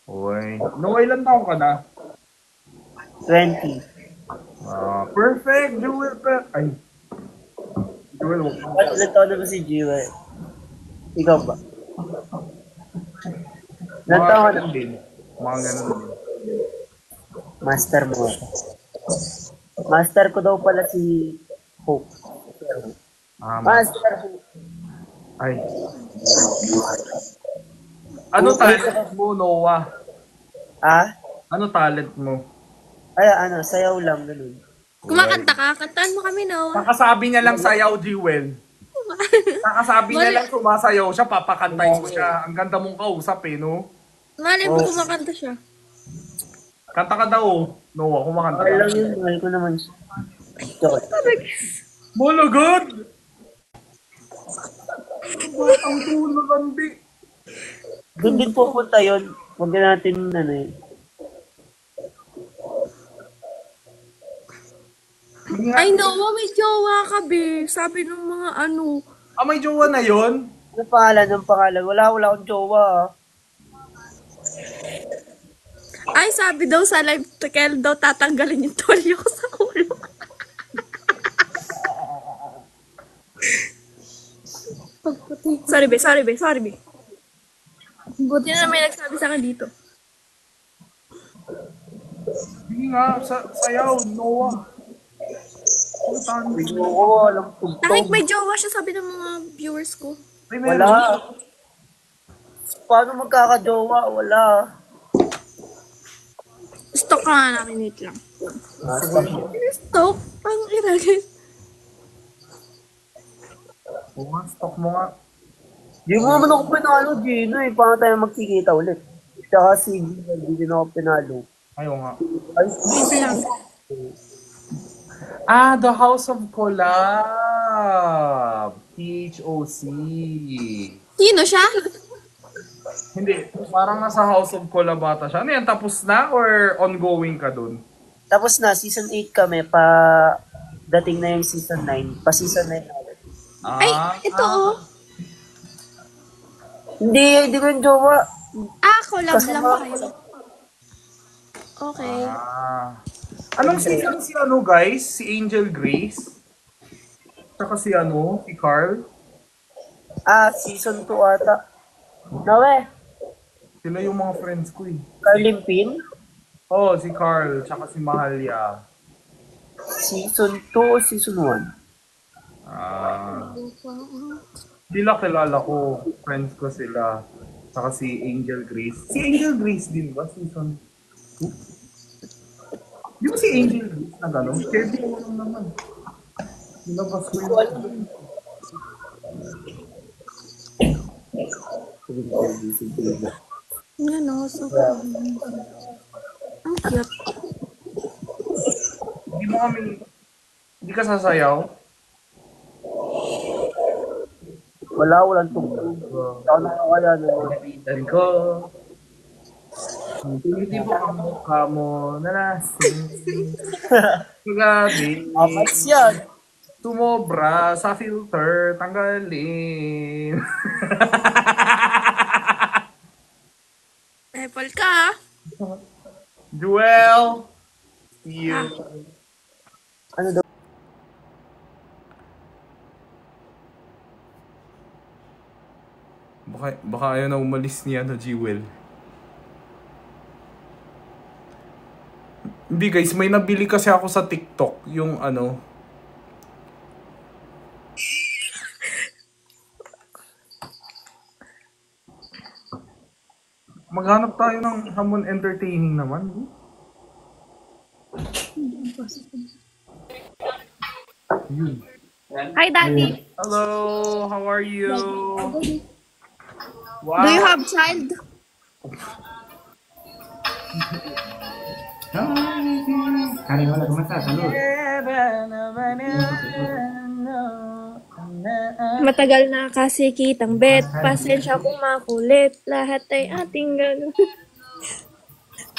Uy. Noah, ilan taong ka na? 20. Perfect. Jewel. Ay. Jewel, wag mo. Ilan taon na ba si Jewel? Ikaw ba? Ilan taon ka na? din. Mga ganun din. Master mo ako. Master ko daw pala si Hope. Master Hope. Ay. Ano talent mo, Noah? Ah? Ano talent mo? Ay, sayaw lang, ganun. Kumakanta ka? Kantaan mo kami, no? Kakasabi niya lang sayaw, Jewel. Kakasabi niya lang sumasayaw siya, papakantayin ko siya. Ang ganda mong kausap eh, no? Malay mo kumakanta siya. Kanta ka daw, Noah, kumakanta Okay ka. lang yun, mahal ko naman siya. Joke. Bologod! Ang tulog, Andi. Doon din pupunta yun. Huwag na natin, Ay, Noah, may jowa ka, be. Sabi ng mga ano. Ah, may jowa na yon? Anong pangalan? Wala akong jowa. Ay, sabi daw sa live, kaya daw tatanggalin yung tolyo ko sa ulo. Sorry, be. Buti na may nagsabi sa akin dito. Hindi nga, sayaw, Noah. Walang Kahit may jowa siya, sabi ng mga viewers ko. Wala. Paano magkakajowa? Wala. Stalk ka nga namin, wait lang. Stalk? Ang iragay. Oo nga, stock mo nga. Di mo naman ako pinalo, Gino eh. Paano tayo magkikita ulit? Tsaka si Gino, hindi din ako pinalo. Ayaw nga. Ay, Ah, the House of Collab. THOC. Sino siya? Hindi, parang nasa House of Collab ata siya. Ano yan, tapos na or ongoing ka dun? tapos na, season 8 kami, pa dating na yung season 9. Pa season 9 na ulit. Ay, ito oh. Hindi ko yung jowa. Collab lang kayo. Okay. Anong season si ano guys? Si Angel Grace? Saka si ano? Si Carl? Season 2 ata. Nawe, Sila yung mga friends ko eh. Carlin Pin. Oh, si Carl, tsaka si Mahalia. Season 2 o season 1? Sila kilala ko. Friends ko sila. Tsaka si Angel Grace. Si Angel Grace din ba? Season 2? Di ba si Angel Grace na gano'n? Kevin mo lang naman. Nilabas ko yun. Yan o, so ang cute. Hindi ka sasayaw? Walang tugtog. Ako na kaya na. Napitan ko. Hindi po ang mukha mo na lasing. Grabe. Mats yan. Tumobra sa filter, tanggalin. Apple ka, Joel! See you. Ano daw? Baka ayaw na umalis niya na Jewel. Hindi guys, may nabili kasi ako sa TikTok. Yung ano. Maghanap tayo ng hamon entertaining naman. Yun. Hi, Daddy. Hello, how are you? Wow. Do you have child? Hola, ¿cómo estás? Salud. Matagal na kasi kitang bet. Pasensya kung makulit. Lahat ay ating gano'n.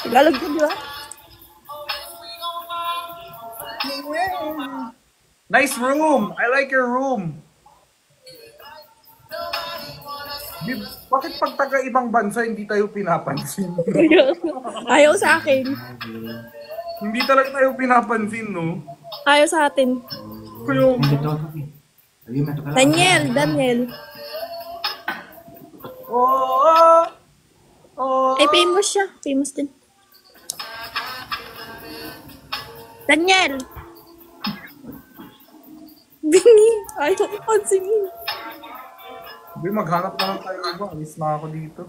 Tagalog ko, di ba? Nice room! I like your room! Bakit pag taga-ibang bansa hindi tayo pinapansin? Ayaw sa akin. Hindi talaga tayo pinapansin, no? Ayaw sa atin. Kaya, Daniel. Ay, famous siya. Famous din. Daniel! Bingi! Ayaw ko pansinin. maghanap na lang tayo iba. Alis na ako dito.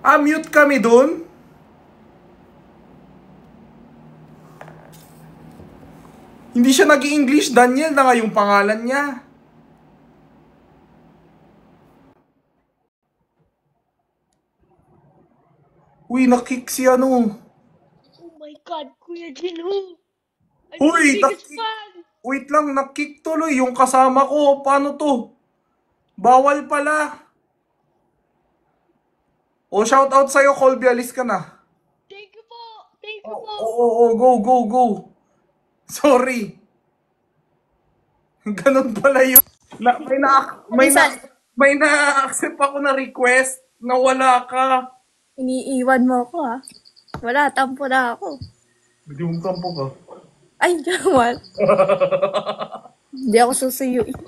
Mute kami dun? Hindi siya nag-i-English. Daniel na nga yung pangalan niya. Uy, nakick si ano. Oh my God, Kuya Gino. Uy, nakick. Wait lang, nakick tuloy yung kasama ko. Paano to? Bawal pala. O, shoutout sa'yo, Colby. Alis ka na. Thank you po. Thank you po. Oo, go. Sorry. Ganun pala yun. May na-accept ako na request na wala ka. Iniiwan mo ako ha. Wala, tampo na ako. Hindi mong tampo ka. Ay, Jamal. Hindi ako susuyuin.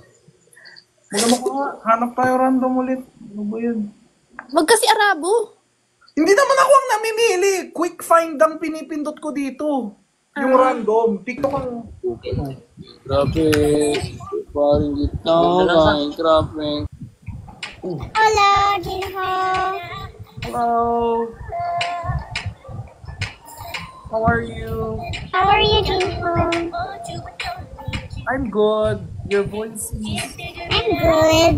Wala mo ka. Hanap tayo random ulit. Ano ba yun? Wag kasi Arabo. Hindi naman ako ang namimili. Quick find ang pinipindot ko dito. Yung random. TikTok ang... Grabe. Paring gitna. Minecraft. Hello, Jinho. Hello. How are you? How are you, Jinho? I'm good. Your voice is... I'm good.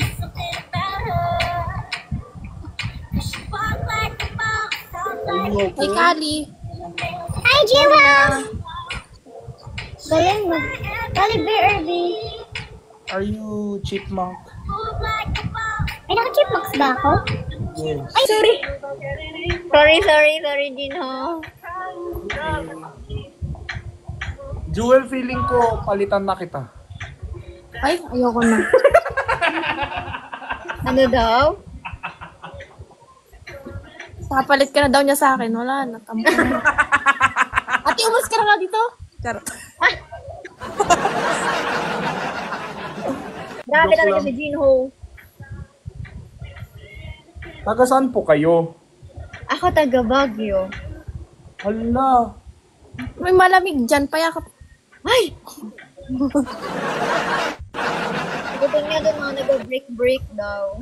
Are you Hey, okay? Kali. Hi, Jinho. Galing mo. Galing BRB. Are you chipmunk? Ay, naka-chipbox ba ako? Yes. Ay, sorry. Sorry, Jinho. Jewel, feeling ko palitan na kita. Ay, ayoko na. Ano daw? Papalit ka na daw niya sa akin. Wala na. Tampo na. Ate, umas ka na nga dito. Charot. Grabe Joke talaga lang. si Jinho. Taga saan po kayo? Ako taga Baguio. Hala. May malamig dyan. Payakap. Ay! Gusto niya doon mga nag-break daw.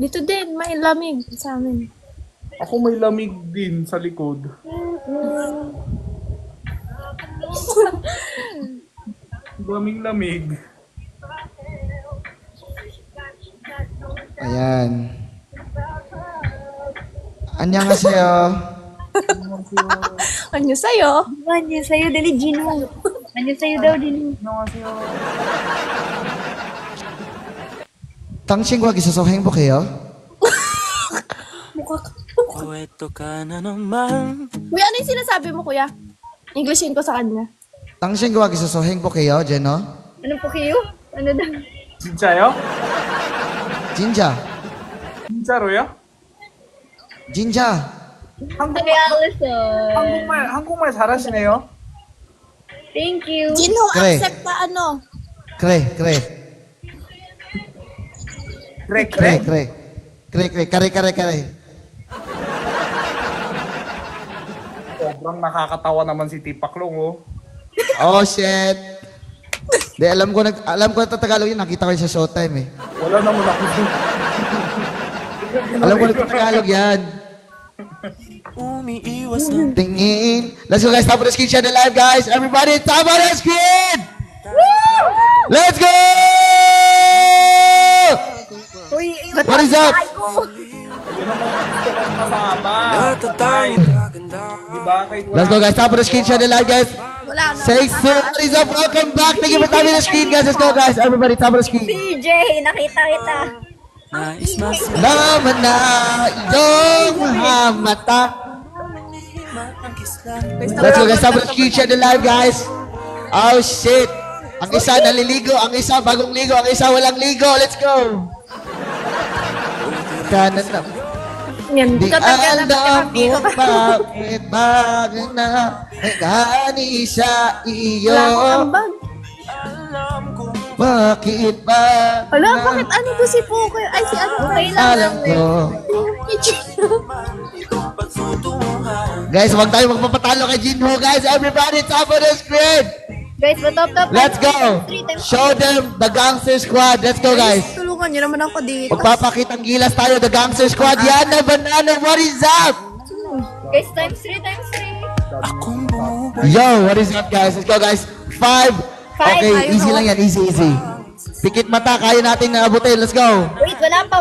Dito din, may lamig sa amin. Ako may lamig din sa likod. Daming lamig. Ayan. 안녕하세요. Ano sa'yo? Ano sa'yo, dali, Jinho. Ano sa'yo daw, Jinho? 당신과 있어서 행복해요. Mukha ka. Uy, ano yung sinasabi mo, kuya? Englishin ko sa kanya. 당신과 있어서 행복해요, 제너. Ano po kayo? Ano daw? 진짜요? 진짜, 진짜로요? 진짜. Sabi Allison. 한국말 잘하시네요. Thank you. Jinho, Kre. accept na ano. 그래. 그래. kare. Sobrang nakakatawa naman si Tipaklong, oh. Oh, shit. Di, alam ko na Tagalog yun. Nakita ko yun sa Showtime, eh. Wala naman ako. Alam ko Tagalog yan. Tingin. Let's go, guys. Top of the screen. Share the live, guys. Everybody, top of the screen! Let's go! Uy, What is up? Let's go, guys. Top of the screen. Share the live, guys. wala na. Say so. What is up? Welcome back. Thank you for tapping the screen, guys. Let's go, guys. Everybody, top of the screen. PJ, nakita kita. Naman na iyong mga mata. Let's go, guys. Top of the screen. Share the live, guys. Oh, shit. Ang isa naliligo, ang isa bagong ligo, ang isa walang ligo. Let's go. Kanan na. Yan, Di tatagal na alam kung bakit bago na nagani sa iyo. Wala akong ambag. Bakit ba? Wala, bakit ano to si Poker? Ay, si ano? Okay lang. Alam ko. Guys, huwag tayo magpapatalo kay Jinho, guys. Everybody, top of the screen. Guys, top. Let's go. Show them the Gangster Squad. Let's go, guys. Tulungan niyo naman ako dito. Magpapakitang gilas tayo, the Gangster Squad. Yana Banana, what is up? Guys, times 3. Yo, what is up, guys? Let's go, guys. 5. Okay, Five, easy ayun, lang yan. Easy. Pikit mata, kaya natin na abutin. Let's go. Wait, wala pa,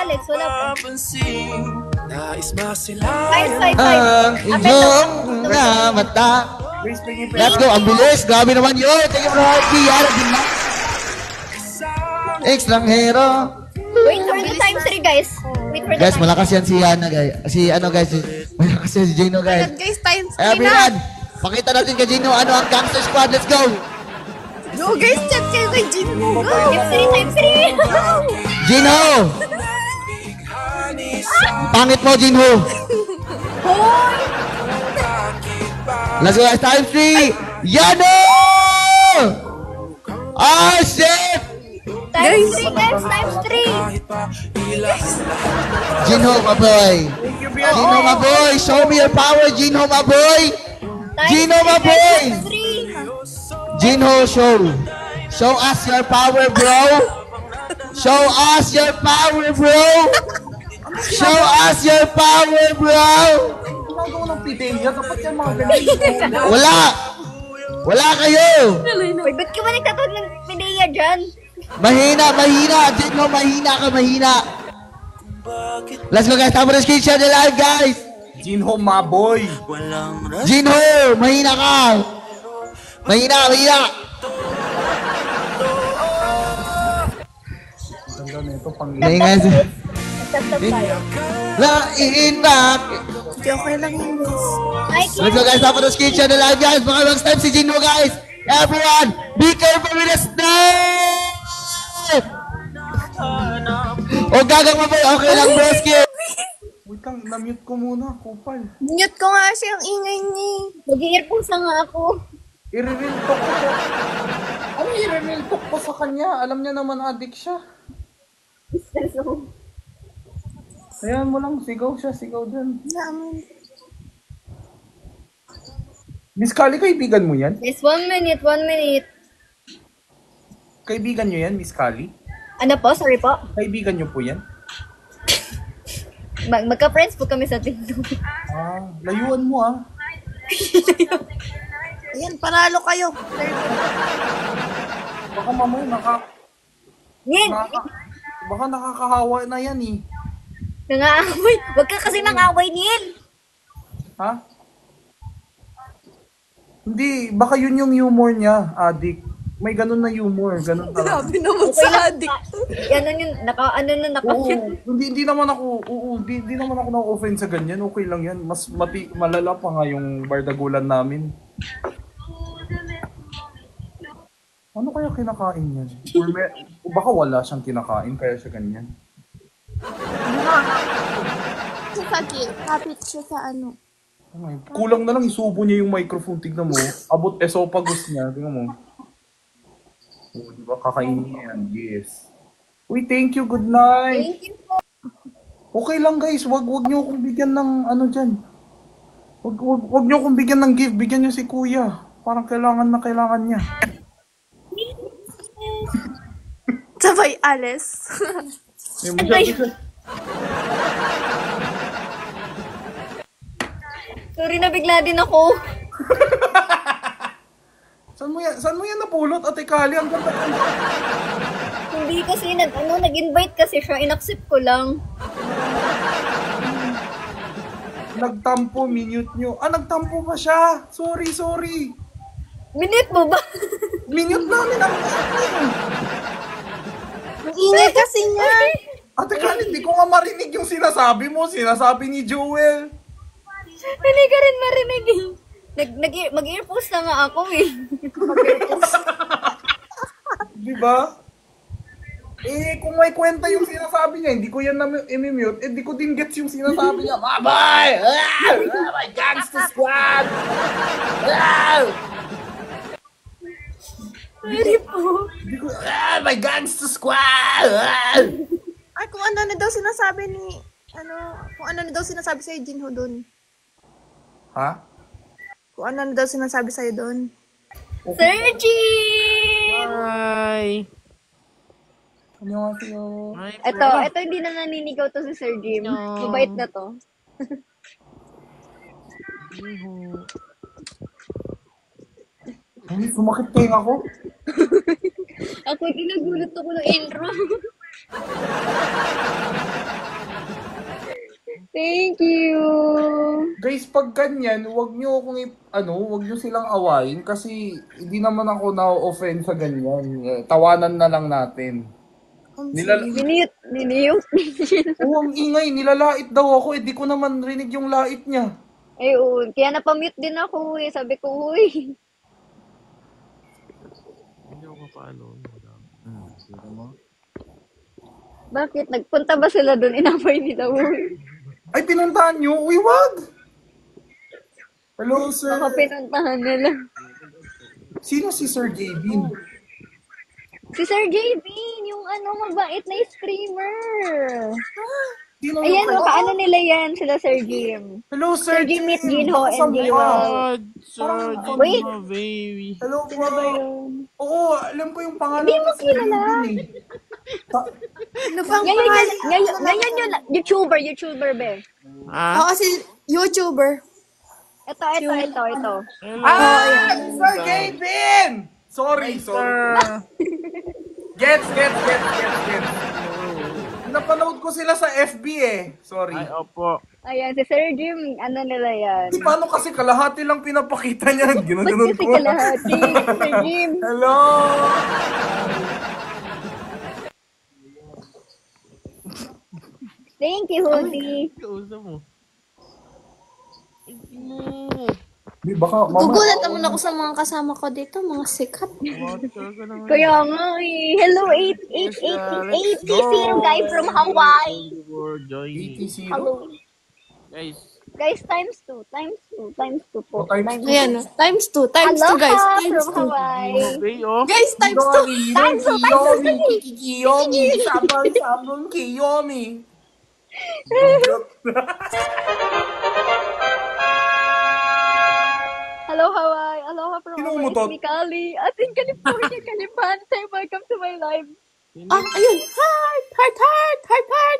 Alex. Wala pa. 5. Ang inyong mga mata. Let's go. Ang bilis. Grabe naman yun. Thank you for the heartbeat. Yana, Ekstranghero. Wait for the times 3, guys. Wait for the Guys, times. malakas yan si Ana, guys. Malakas yan si Gino, guys. Guys, times 3 na. Everyone, pakita natin kay Gino ano ang Gangster Squad. Let's go! Go guys, chat kayo kay Jinho. Go! Times 3. Gino! Pangit mo, Jinho! Let's go guys, time 3! Yano! Oh, shit! Times 3, guys. Times 3. Jinho, my boy! Jinho, my boy! Show me your power, Jinho, my boy! Gino, my boy! Jinho, show us your power, bro! Show us your power, bro! Show us your power, bro! Ginagawa ng pideya, dapat yan mga ganyan. Wala kayo! Uy, ba't ka ba nagtatawag ng pideya dyan? Mahina! Jinho, mahina! Let's go guys, tama na screenshot the live, guys! Jinho, my boy. Jinho, mahina ka! Mahina! Ganda na ito, pang Naingas. Tap-tap tayo. Lain back! Okay lang yun guys. Ay, Let's go guys, tama na screenshot the live, guys! Baka mag-step si Jinho, guys! Everyone, be careful with the step! O gagang maboy, okay lang, broski! Wait lang, na-mute ko muna, kupal. Mute ko nga siya ang ingay niya. mag-earphones na nga ako. I-reveal talk ko po. Ano i-reveal talk ko sa kanya? Alam niya naman addict siya. Ayan mo lang, sigaw dyan. Naman. Miss Kali, kaibigan mo yan? Yes, 1 minute. Kaibigan nyo yan, Miss Kali? Ano po? Sorry po. Kaibigan nyo po yan? Magka-friends po kami sa TikTok. Layuan mo ah. Ayan, panalo kayo. Baka mamay Ngin! baka nakakahawa na yan eh. Nangaaway. Huwag ka kasi nang-away, Neil. Ha? Hindi, baka yun yung humor niya, addict. May ganun na humor, ganun talaga. Grabe naman sa addict. Yan yun, Oo, hindi naman ako, hindi naman ako na-offend sa ganyan. Okay lang yan. Mas malala pa nga yung bardagulan namin. Ano kaya kinakain yan? O baka wala siyang kinakain kaya siya ganyan. Sakit. Kapit siya sa ano. Kulang na lang isubo niya yung microphone. Tignan mo. Abot esophagus niya. Tignan mo. O, diba? Kakainin niya yan. Yes. Uy, thank you. Good night. Thank you po. Okay lang guys. Wag niyo akong bigyan ng ano dyan. Wag niyo akong bigyan ng gift. Bigyan niyo si kuya. Parang kailangan niya. Sabay alis. Sorry na bigla din ako. Saan mo yan napulot, Ate Kali? Ang ganda. Hindi kasi nag-invite kasi siya, inaccept ko lang. Nagtampo, minute nyo. Nagtampo pa siya. Sorry. Minute mo ba? Minute namin ang Ang ingay kasi niya. Ate Kali, hindi ko nga marinig yung sinasabi mo. Sinasabi ni Joel. Hindi ka rin marinig eh. Mag-earpost na nga ako eh. Diba? Kung may kwenta yung sinasabi niya, hindi ko yan na-mute, hindi ko din gets yung sinasabi niya. Bye-bye! My gangster squad! Sorry po. My gangster squad! Ay, kung ano na daw sinasabi ni... kung ano na daw sinasabi sa'yo, Jinho, doon. Ha? Kung ano na daw sinasabi sa'yo doon. Sergi! Hi. Annyeonghaseyo. Ito hindi na naninigaw to si Sir Jim. Mabait na to. Ay, sumakit kayo ako. Ako ginagulat ako ng intro. Thank you. Guys, pag ganyan, wag nyo silang awayin kasi hindi naman ako na-offend sa ganyan. Tawanan na lang natin. Niniyot. Oo, ang ingay. Nilalait daw ako. Di ko naman rinig yung lait niya. Ayun, kaya napamute din ako eh. Sabi ko, uy. Hindi ako mapalo. Bakit? Nagpunta ba sila doon? Inapay nila, uy. Ay, pinuntahan niyo? Uy, wag! Hello, sir. Baka pinuntahan nila. Sino si Sir Gavin? Si Sir Bean, yung mabait na streamer. Sino Ayan, yung- kaano nila yan, sila Sir Jim. Hello, Sir Sir Jim meet Jim. Jinho and Jewel. Sir, Wait. baby. Hello po. Ano ba yun? Oo, alam ko yung pangalan. Hindi mo ni Sir kilala. Gavin, eh. Ano bang Ngayon yun, YouTuber, be. Ah? Oo, si YouTuber. Ito. Hello. Sir Gavin! Sorry. Gets. Napanood ko sila sa FB eh. Sorry. Ay, opo. Ayan, si Sir Jim, ano nila yan. Paano kasi kalahati lang pinapakita niya? Ba't Ginaganon kasi ko. kalahati, Sir Jim? Hello! Thank you, Hoodie. Kausap mo. Di, baka Gugulat naman ako sa mga kasama ko dito, mga sikat. Water ka naman. Kaya nga eh. Hello, 80 guy from Hawaii. For joining. ATC. Hello. Guys, Guys, times 2 po. Oh, times two. Ayan, times 2 guys, Aloha times from 2. Hawaii. okay, oh. Guys, times 2. Kiyomi. Sabang Kiyomi. Hello, Hawaii. Aloha from Sino Hawaii. umutot? It's me, Kali. Atin California, Calipante. Welcome to my live. Ah, ayun. Heart,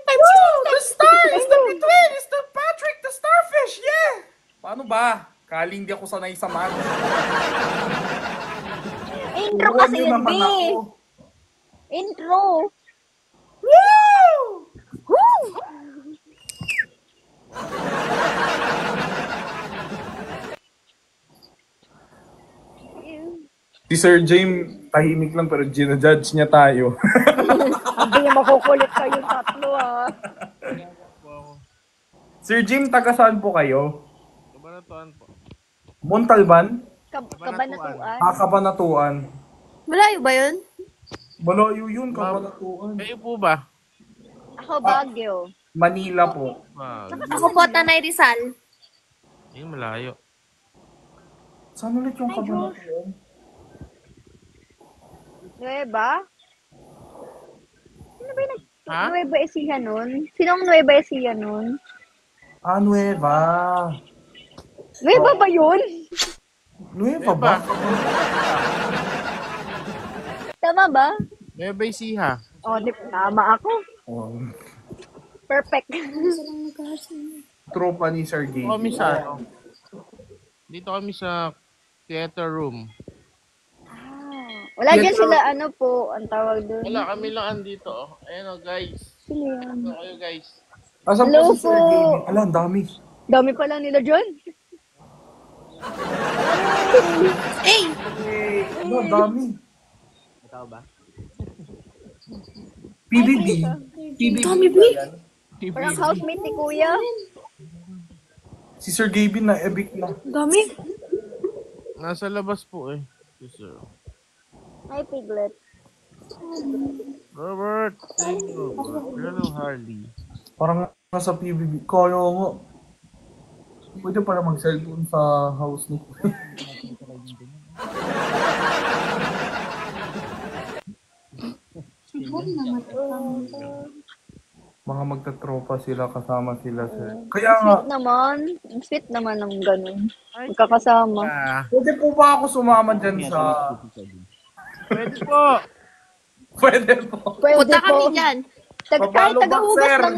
times 2. The star is the between. It's the Patrick, the starfish. Yeah. Paano ba? Kali hindi ako sanay sa math. Intro Turuan kasi niyo yun, naman B. ako. Intro. Woo! Woo! Si Sir James, tahimik lang pero ginajudge niya tayo. Hindi niya makukulit kayo tatlo, ah. Sir James, taga saan po kayo? Kabanatuan po. Montalban? Kabanatuan. Kabanatuan. Malayo ba yun? Malayo yun, Kabanatuan. Kayo po ba? Ako, Baguio. Manila po. Ako po, Tanay Rizal. Yung malayo. Saan ulit yung Kabanatuan? Nueva? Sino ba yung Ha? Nueva Ecija nun? Sinong Nueva Ecija nun? Nueva. Nueva ba yun? Nueva ba? Tama ba? Nueva Ecija. Oh, tama ako. Oh, Perfect. tropa ni Sir Dito Gabe. kami sa Dito kami sa theater room. Wala Yes, dyan sir. sila, ano po, ang tawag doon. Wala, kami lang andito. Oh. Ayan o, guys. Sila yan. Ito kayo, guys. Asan Hello po si Sir po. Gabe? Ala, ang dami. Dami pa lang nila dyan. Hey! Ano, ang dami. Ikaw ba? PBB. PBB. Dami, B. Parang housemate ni Kuya. Si Sir Gabe na evict na. Dami. Nasa labas po eh. Yes, sir. Hi, Piglet. Robert, thank you. Hello, Harley. Parang nasa PBB. Kaya nga. Pwede para mag-cellphone sa house ni mga magtatropa sila, kasama sila sir. Kaya nga, Sweet naman. Ang sweet naman ng ganun. Magkakasama. pwede po ba ako sumama dyan sa... Pwede po. Pwede po. Pwede Punta kami po. dyan. Kahit Papalo ba, tagahugas sir? lang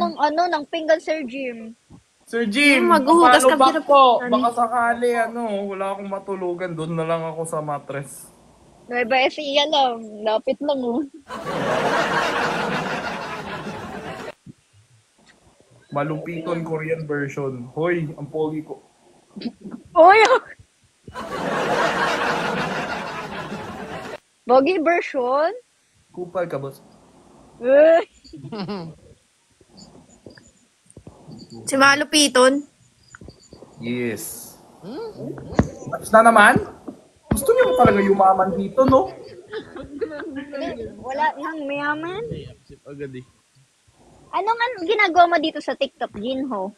ng pinggan, Sir Jim. Sir Jim, Maghuhugas paano ka ba pero- po? Baka sakali, wala akong matulugan. Doon na lang ako sa mattress. Nueva Ecija lang. Lapit lang, oh. Malupiton Korean version. Hoy, ang pogi ko. Uy! Bogi version? Kupal ka, boss. Eh, si Malupiton. Yes. Tapos na naman? Gusto niyo talaga yumaman dito, no? Wala nang mayaman. Agad eh. Anong ginagawa mo dito sa TikTok, Jinho?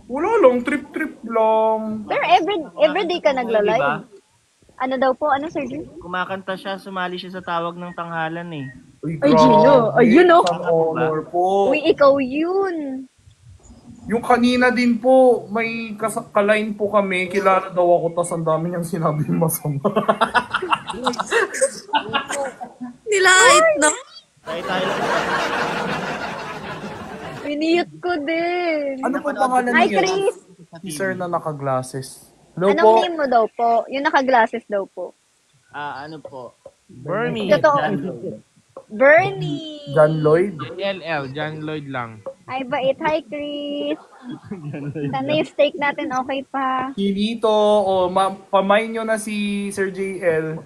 Wala lang, trip-trip lang. Pero everyday ka nagla-live. Ano daw po? Ano, Sir Jin? Kumakanta siya, sumali siya sa tawag ng tanghalan eh. Ay, Gino. Ayun, oh. Ang honor po. Uy, ikaw yun. Yung kanina din po, may kalain po kami. Kilala daw ako, tas ang dami niyang sinabi masama. Nilait na. Tayo. Piniyot ko din. Ano po pangalan Hi, niya? Chris. Si Sir na naka-glasses. Hello Anong po. name mo daw po? Yung naka-glasses daw po. Ano po? Bernie. Totoo. Bernie. John Lloyd. LL, John Lloyd lang. Hi, bait. Hi, Chris. Sana yung steak natin okay pa. Kilito, o pamain nyo na si Sir JL.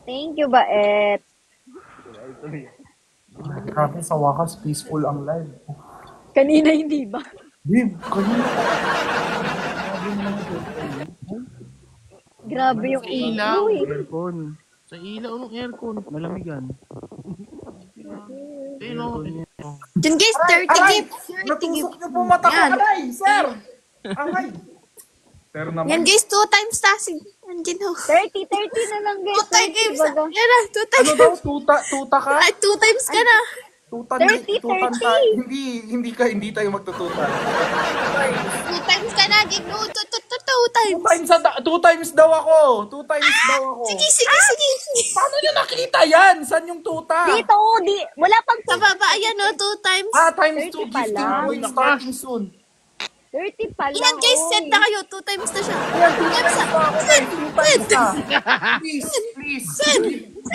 Thank you, bait. Grabe, sa wakas, peaceful ang live. Kanina hindi ba? Babe, kanina. Grabe yung ilaw eh. Aircon. Sa ilaw ng aircon. Malamigan. Yun guys, 30 Aray! gift. 30 gift. Natusok niyo po mata ko. Yan. Aray, sir! Aray! Pero naman, Yan guys, 2 times tasig. Andiyan ho. 30 na lang, guys. 2 times. Baga. Yan na, 2 ano times. daw, tuta ka? Ay, 2 times ka na. Tutan, 30. hindi tayo magtututan. 2 times ka na, Gino. 2 times. 2 times daw ako. 2 times daw ako. Sige. Paano niyo nakita yan? Saan yung tuta? Dito, wala pang Sa baba, ayan o, 2 times. Times 2 30 pa gifting lang. points starting soon. 30 pa lang. Yan guys, oy. set na kayo. 2 times na siya. 2 times na. Send.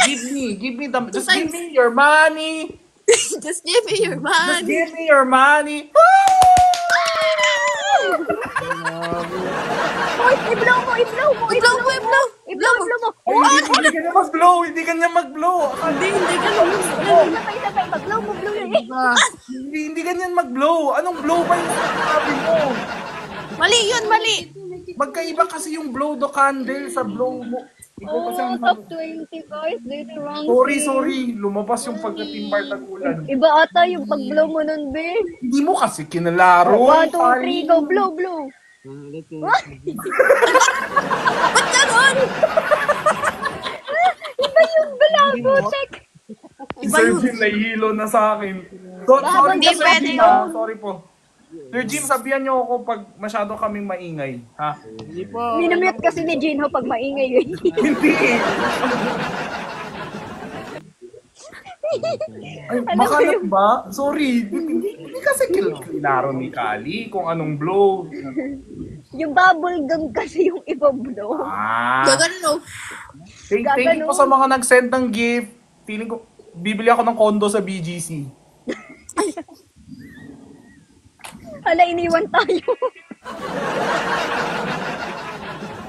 Please, give me just give me your money. Just give me your Just money. give me your money. Oy, i-blow mo. I-blow mo. Ay, hindi ka niya mag-blow. Hindi ka niya mag-blow. Hindi ka lang. Sabay. Mag-blow mo. Hindi ganyan mag-blow. Anong blow ba yung sinasabi mo? Mali yun, mali. Magkaiba kasi yung blow the candle sa blow mo. Ikaw kasi ang Top 20 guys. Dito wrong. Sorry. Lumabas yung pagka-timbar ng ulan. Iba ata yung pag-blow mo nun, babe. Hindi mo kasi kinalaro. 1, 2, 3, go. Blow. Ba't ganon? Iba yung balago, tek. Si Sir Jim nahihilo na sa akin. Sorry Hindi Sir pwede Jim, yun. ha? Sorry po. Sir Jim, sabihan niyo ako pag masyado kaming maingay. Ha? Hindi po. Minamute kasi ni Jinho pag maingay yun. Hindi. Ay, makalat ba? Sorry. Hindi kasi kilaro ni Kali kung anong blow. Yung bubble gum kasi yung iba blow. Gagano. Thank you po sa mga nag-send ng gift. Feeling ko, bibili ako ng condo sa BGC. Hala, iniwan tayo.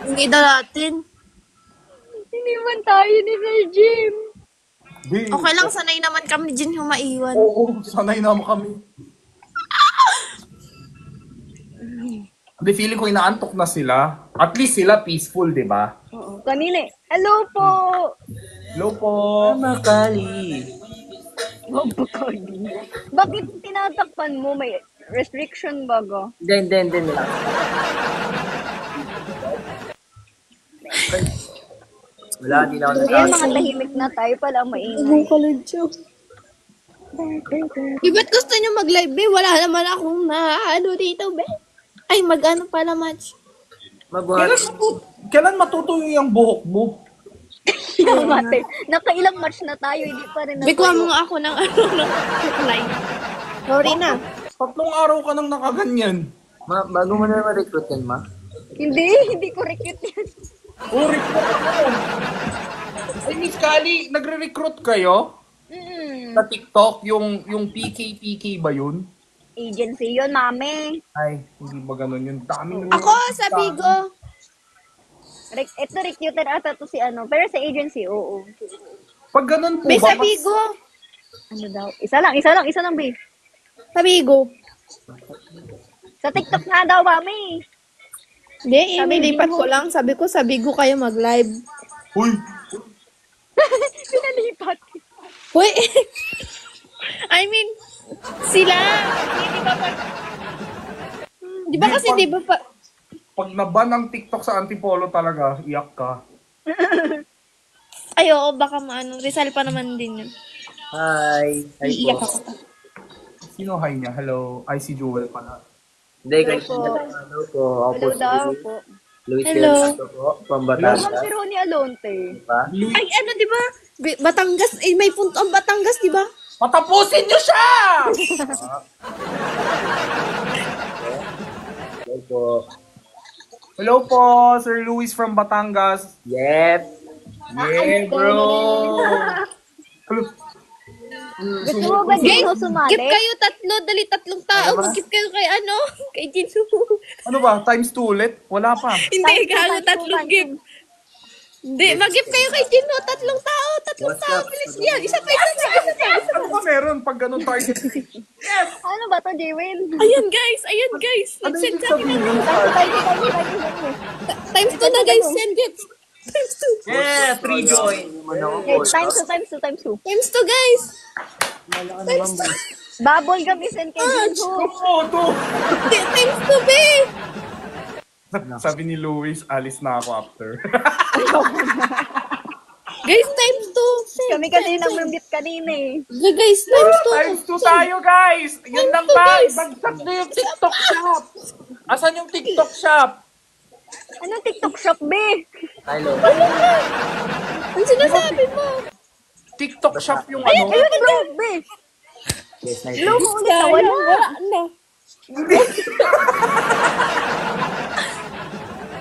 Hindi na natin. Iniwan tayo ni Sir Jim. Okay lang, sanay naman kami din yung maiwan. Oo, sanay naman kami. Hindi, feeling ko inaantok na sila. At least sila peaceful, di ba? Oo, kanina. Hello po. Hello po. Makali. Bakit tinatakpan mo? May restriction ba ga? Hindi. Wala, di na ako Ayan, mga tahimik na tayo pala maingay. Ba't gusto nyo mag-live, be? Wala naman akong ano dito, be. Ay, mag-ano pala match. Kailan matutuyo yung buhok mo? Nakailang match na tayo, hindi pa rin Be, kuha mo nga ako ng live. Sorry na. 3 araw ka nang nakaganyan. Bago mo na ma-recruit yan, ma? Hindi ko recruit yan. Oh, recruit ako. Ay, Miss Kali, nagre-recruit kayo? Sa TikTok, yung PK ba yun? Agency yun, mami. Ay, hindi ba ganun yun? Dami Ako, sa Bigo. Ito recruiter ata to si ano, pero sa agency, oo. Pag ganun po Be, ba, sa Bigo. Ano daw? Isa lang, B. Sabigo. Sa TikTok nga daw, mami. Hindi, Sabi inilipat mo. ko lang. Sabi ko, sabigo kayo mag-live. Uy! Pinalipat. Uy! I mean, sila. Di ba pag... Di ba kasi, di ba pa... Pag naban ang TikTok sa Antipolo talaga, iyak ka. Ay, oo, baka maano. Rizal pa naman din yun. Hi. Hi Iiyak po. ako. Sino hi niya? Hello? I si Jewel pala. Hindi, Hello guys. po. Ano po? Ako po Hello si daw po. Luis Hello. Delgado po. From Batangas. Ma'am si Ronnie Alonte. Diba? Ay, ano, di ba? Batangas, eh, may punto ang Batangas, di ba? Patapusin niyo siya! Hello po. Hello po, Sir Luis from Batangas. Yep. Yeah, bro! Gusto mo ba din ho sumali? Keep kayo tatlo, dali tatlong tao. Mag-keep kayo kay ano? Kay Jinsu. Ano ba? Times 2 ulit? Wala pa. Hindi, gago tatlong give. Hindi, mag-keep kayo kay Jinsu. Tatlong tao. Bilis yan. Isa pa. Ano ba meron pag ganun target? Ano ba to, Jewel? Ayan, guys. Ano Nag-send ibig sa akin. sabihin? Times 2 na, guys. Send it. Times 2. Yeah, 3 join. Okay, times 2. Times 2, guys. Bubble gum is in Jinho. Oo, to! Times 2, be. Sabi ni Luis, alis na ako after. Guys, times 2. Kami kasi nang mabit kanina eh. Guys, times 2. Times 2 tayo, guys! Yun lang ba? Ibagsak na yung TikTok shop! Asan yung TikTok shop? Anong TikTok shop, be? Hello. Ano sinasabi mo? TikTok shop yung Ayun, ano? bro, be. Yes, nice. Hello, wala. na.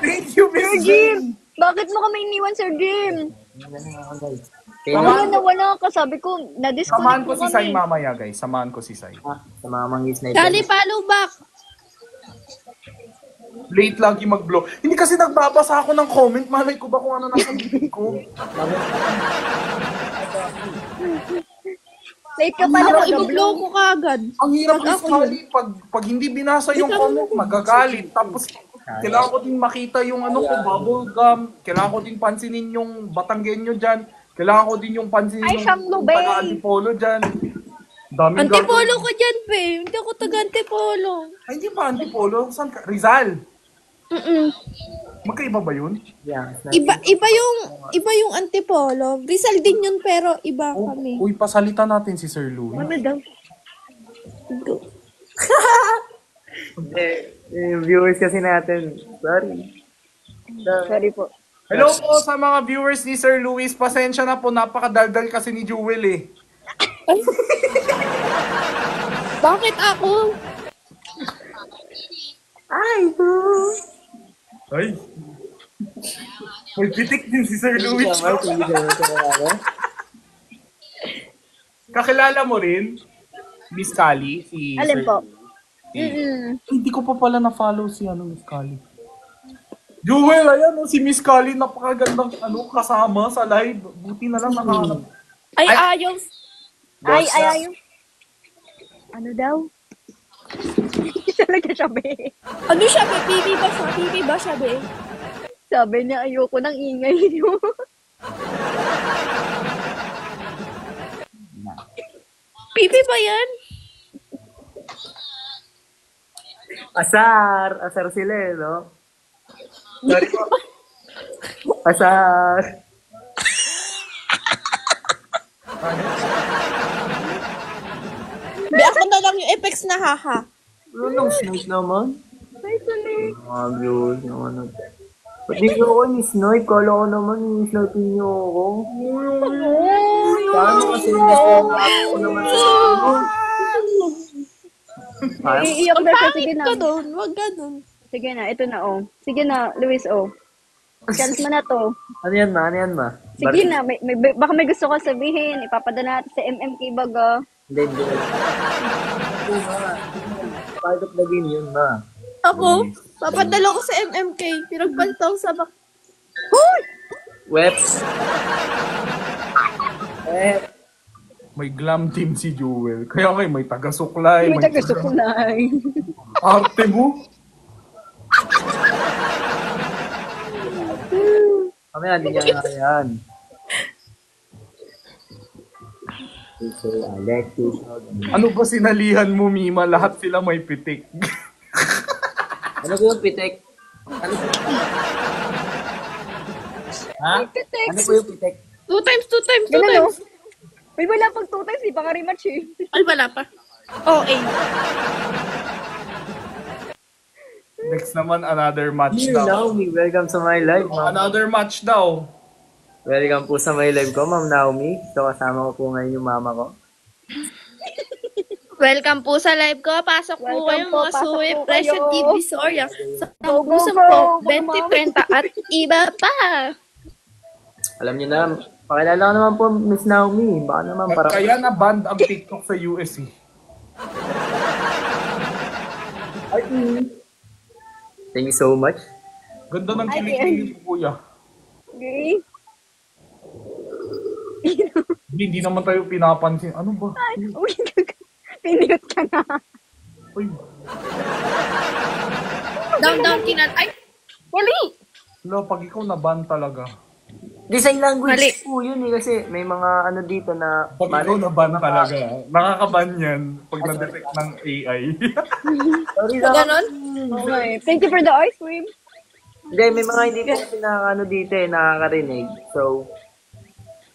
Thank you, Miss Sir Jim, bakit mo kami iniwan, Sir Jim? Samahan- Wala ka. Sabi ko, na-disconnect Samahan ko mo si Sai kami. mamaya, guys. Samahan ko si Sai. Sa mamang sniper. Dali, follow back. Late lagi mag-blow. Hindi kasi nagbabasa ako ng comment. Malay ko ba kung ano nasa bibig ko? Late ka Ako, pala i-blow ko kagad. Ang hirap Pag ako iskali. Pag hindi binasa yung comment, magagalit. Tapos, kailangan ko din makita yung ano ko, bubble gum. Kailangan ko din pansinin yung Batanggenyo dyan. Kailangan ko din yung pansinin Ay, siyang yung lubay. taga-antipolo dyan. Daming Antipolo gagawin. ko dyan, pe. Hindi ako taga-antipolo. Ay, hindi pa antipolo. Saan ka? Rizal. Mm-mm. Magkaiba ba yun? Yeah, sniper. Iba yung antipolo. Rizal din yun, pero iba kami. Uy, pasalita natin si Sir Louie. Ano daw? Go. Yung viewers kasi natin. Sorry. Sorry po. Hello po sa mga viewers ni Sir Luis. Pasensya na po, napakadaldal kasi ni Jewel eh. Bakit ako? Ay! May pitik din si Sir Luis. Kakilala mo rin, Miss Kali, si Alin Sir po? Luis. Hindi ko pa pala na-follow si Miss Kali. Jewel, ayan si Miss Kali, napakagandang kasama sa live. Buti na lang nakahanap. Ay, ayaw. Ay. Ano daw? Talaga siya, be. Ano siya, be? Pipi ba siya, be? Sabi niya, ayoko nang ingay niyo. Pipi ba yan? Asar sila eh, no? Sorry po. Asar. Be, ako na lang yung effects na haha. Ano nang snipe naman? Nice ulit. Mga viewers naman. Ba't di ko ako ni-snipe? Kala ko naman ni-snipe niyo ako. Paano kasi na-snipe ako naman sa Iiyak na siya. Sige na. Ka doon, wag ganun. Sige na, ito na, oh. Sige na, Luis, oh. Chance mo na to. Ano yan, ma? Sige na, baka may gusto ka sabihin. Ipapadala natin sa MMK baga. Hindi. Oo, ma. Part of the game yun, ma. Ako, papadala ko sa MMK. Pinagbaltaw sa bak... Webs. May glam team si Jewel. Kaya may taga-suklay. May taga-suklay. Arte mo. Mamaya, hindi niya nga yan. Ano ba sinalihan mo, Mima? Lahat sila may pitik. Ano ko yung pitek? Ano po? Ha? Pitek. Ano po yung pitek? 2 times, 2 times, 2 Ganun, no? times. May wala pag 2 times, di pa ka rematch eh. Ay, wala pa. Oh, eh. Next naman, another match Dear daw. Naomi, welcome sa my live, ma'am. Another match daw. Welcome po sa my live ko, Ma'am Naomi. So, kasama ko po ngayon yung mama ko. Welcome po sa live ko. Pasok po Welcome kayo po, mga pasok suwi. po Presyo kayo. TV Soria. Sa Go, go, pusap go, po. mga 20, 30 at iba pa. Alam niyo na, pakilala ko naman po, Miss Naomi. Baka naman At para... kaya na-ban ang TikTok sa US eh. Thank you so much. Ganda ng Ay, kilig-kilig mo, kuya. Okay. Hindi naman tayo pinapansin. Ano ba? Uy, pinute ka na. Uy, Down, kinan. Ay! Mali! wala, pag ikaw na-ban talaga. Design language Mali. po yun eh, kasi may mga ano dito na... Pag ikaw na-ban talaga, nakakaban yan pag na-detect ng AI. Sorry So, lang. ganon? Okay. Thank you for the ice cream. Hindi, may mga hindi po kasi nakakano dito eh, nakakarinig. So,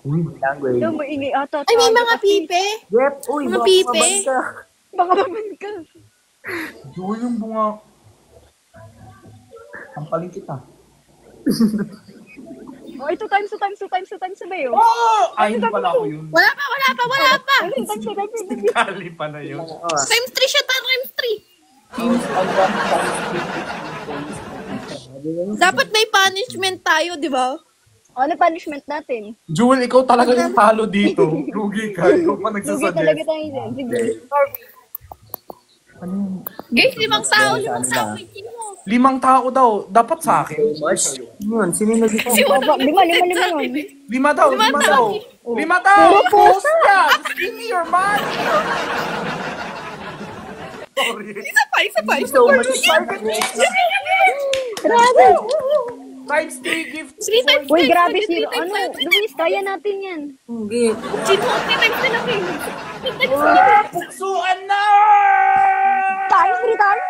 language. Ito, maingay ata. Ay, may mga pipe. Yep, uy, Mga baka pipe. mabanta. Baka naman ka. Doon yung bunga. Sampaling kita. Oh, 2 times, 2 times, 2 times, 2 times sabay, oh. Oh! Ay, hindi pala ako yun. Wala pa. Two times, 2 times, 2 times. Kali pa na yun. Ah, Times 3 siya, times 3. Dapat may punishment tayo, di ba? Ano punishment natin? Jewel, ikaw talaga yung talo dito. Lugi ka. Ikaw pa Lugi talaga nagsasuggest. tayo dyan. Sige. Guys, 5 tao may team mo. 5 tao daw. Dapat sa akin. much. Yun, sino yung nag-ito? Lima yun. 5 daw. 5 daw. 5 daw. Post ka. Just give me your money. Sorry. Isa pa. So much. Grabe! Times 3 gifts. 3 times. Uy, grabe si ano. Luis, kaya natin yan. Hindi. Sino 3 times na lang. Puksuan na! Times 3, times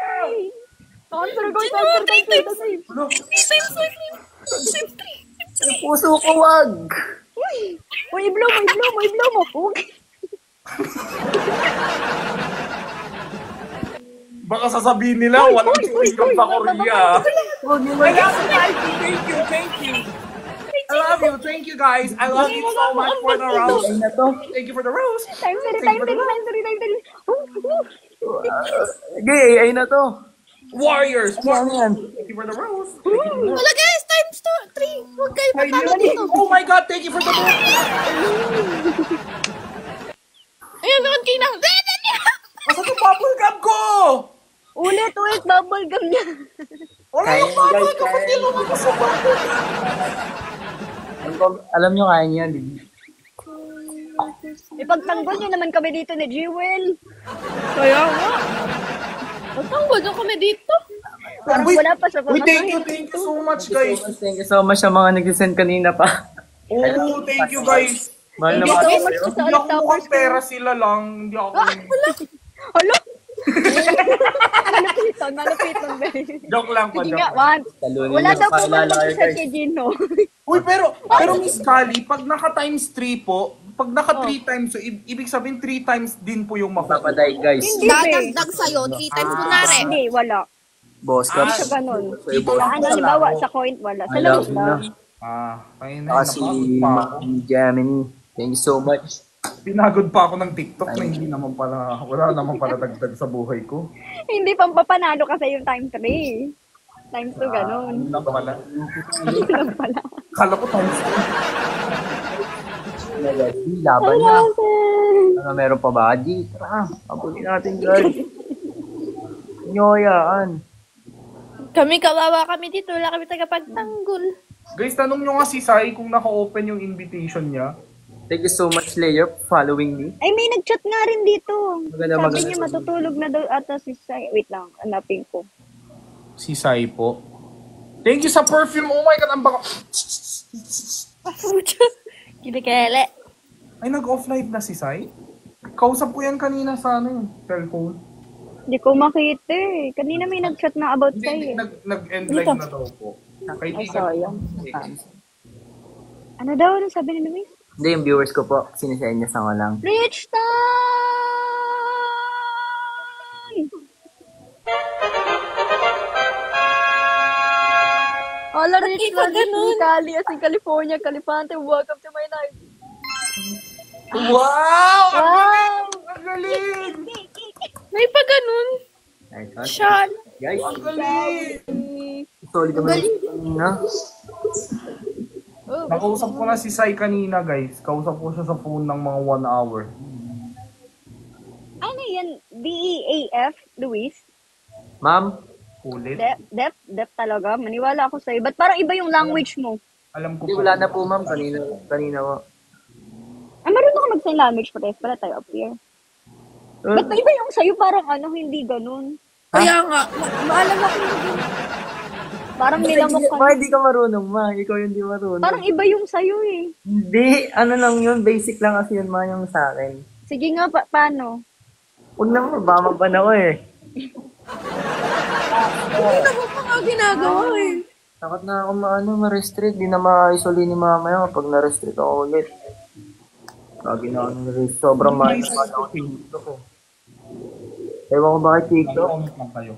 3. Answer ko, times 3. Ano? 3 times 3. Puso ko, wag. Uy, i-blow mo. Uy. Baka sasabihin nila, walang chinikap sa Korea. Thank you. I love you. Thank you, guys. I love you so much for the rose. Ay na to. Thank you for the rose. Times 3. Okay, ay na to. Warriors. Ano yan? Thank you for the rose. Wala guys, times 3. Huwag kayo patalo dito. Oh my God, thank you for the rose. Ayun, meron kayo na. Masa yung bubble gum ko? Ulit, bubble gum niya. Wala yung bubble gum. Hindi mo makasabang. Alam nyo, kaya niya, di ba? Ipagtanggol niyo naman kami dito ni Jewel. Kaya nga. Magtanggol na kami dito. Parang Wait, wala pa sa Wait, thank you so much, guys. Thank you so much sa mga nag-send kanina pa. Oh, thank you, guys. Mahal na Thank mahal you so much kayo. sa Hindi ako Towers mukhang ko. pera sila lang. Hindi ako... Hala? Malapitan, babe. Joke lang pa, Sige joke nga, lang. one. Talunin Wala niyo, daw po pakilala kayo, mag-isa guys. kay Gino. Uy, pero Miss Kali, pag naka times 3 po, pag naka 3 times, so ibig sabihin 3 times din po yung makukuha. Papaday, guys. Hindi, babe. Dadagdag sa'yo, 3 times kunwari. Hindi, wala. Boss, Ah, Caps. Sa ganun. Dito Sa lang ano, sa halimbawa, laro. sa coin, wala. Sa I labas love you na. lang. Ayun na, Kasi napagod pa ako. Gemini. Thank you so much. Pinagod pa ako ng TikTok na hindi naman pala, wala naman pala dagdag sa buhay ko. Hindi, pampapanalo kasi yung time 3. Times 2, ganun. Ano lang pala? Hindi lang pala. Kala ko times Laban na. Ano, meron pa ba? Di, tara. Abulin natin, guys. Nyoyaan. Kami kawawa kami dito, wala kami tagapagtanggol. 2. Guys, tanong nyo nga si Sai kung naka-open yung invitation niya. Thank you so much, Layer, for following me. Ay, may nag-chat nga rin dito. Maganda. Sabi niya matutulog na daw ata si Sai. Wait lang, hanapin ko. Si Sai po. Thank you sa perfume. Oh my God, ang baka... Kinikele. Ay, nag-off-light na si Sai? Kausap ko yan kanina sa cellphone. Hindi ko makita eh. Kanina may nag-chat na about Hindi, Sai eh. nag-end live na daw po. Ay, sayang. Ano daw? Ano sabi ni Luis? Hindi, yung viewers ko po. Sinisend niya sa ko lang. Rich time! Hola, Rich time! Cali, as in California, Califante, welcome to my life. Wow! Wow! Ang galing! May pa ganun. Sean. Guys, Ang galing! solid naman na. Nakausap ko na si Sai kanina, guys. Kausap ko siya sa phone ng mga 1 hour. Ano yan? DEAF, Luis? Ma'am, Ulit. Dep talaga. Maniwala ako sa'yo. Ba't parang iba yung language mo? Alam ko hindi, po. wala na po, ma'am. Kanina ko. Ah, marunong ka mag-sign language pa pala tayo up here. Ba't iba yung sa'yo parang hindi ganun? Kaya nga, maalam ako yung Parang nilamok ka. Bakit di ka marunong, ma? Ikaw yung di marunong. Parang iba yung sa'yo eh. Hindi, ano lang yun. Basic lang kasi yun, ma, yung sa akin. Sige nga, paano? Huwag na mabaman ako eh. Hindi mo pa nga ginagawa eh. Takot na ako ma-restrict. Di na ma-isoli ni mama yun kapag na-restrict ako ulit. Lagi na sobrang mahal ako TikTok ko. Ewan ko bakit TikTok. Comment lang kayo.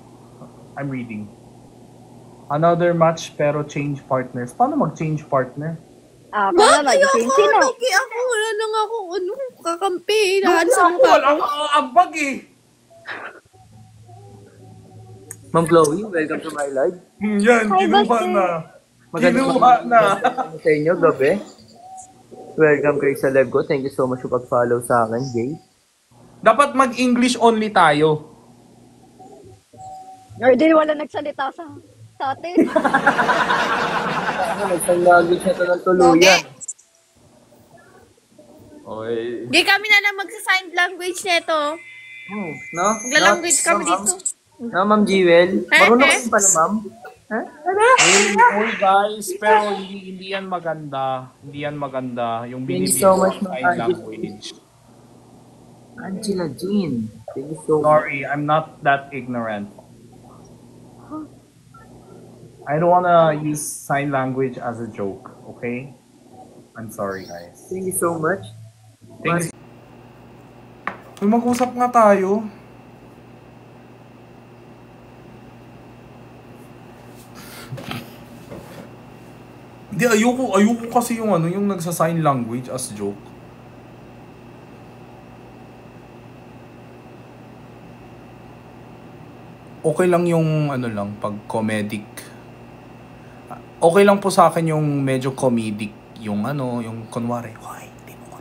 I'm reading. Another match pero change partners. Paano mag-change partner? Paano mag-change? Sino? Okay, ako wala na nga ako kakampi. Lahat sa mukha. Wala akong ambag eh. Ma'am Chloe, welcome to my live. Yan, Hi, kinuha Basti. na. Magandang Kinuha na. sa inyo, gabi. Welcome kayo sa live ko. Thank you so much for pag-follow sa akin, Jay. Dapat mag-English only tayo. Or di wala nagsalita sa atin. Nagsanggagit na ito ng tuluyan. Oy. Hindi kami na lang magsa-sign language nito. No? Magla-language kami dito. No, Ma'am Jewel. Marunong kayo pala, ma'am? Oy guys, pero hindi yan maganda. Hindi yan maganda. Yung Thank you binibigay so ko much, sa Ma'am sign language. Angela Jean. Thank you so much. Sorry, I'm not that ignorant. I don't wanna use sign language as a joke, okay? I'm sorry, guys. Thank you so much. Thank you. Uy, mag-usap nga tayo. Hindi, ayoko kasi yung yung nagsa-sign language as joke. Okay lang yung pag comedic. Okay lang po sa akin yung medyo comedic, yung yung kunwari, why, hindi mo ko.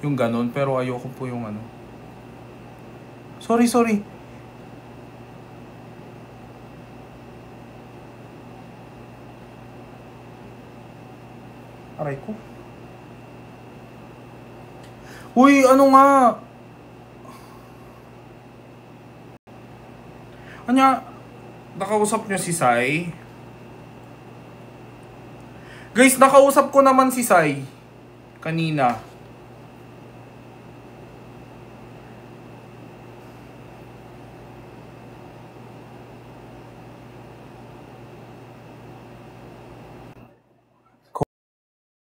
Yung ganun, pero ayoko po yung Sorry. Aray ko. Uy, nga? Nakausap niyo si Sai? Guys, nakausap ko naman si Sai kanina.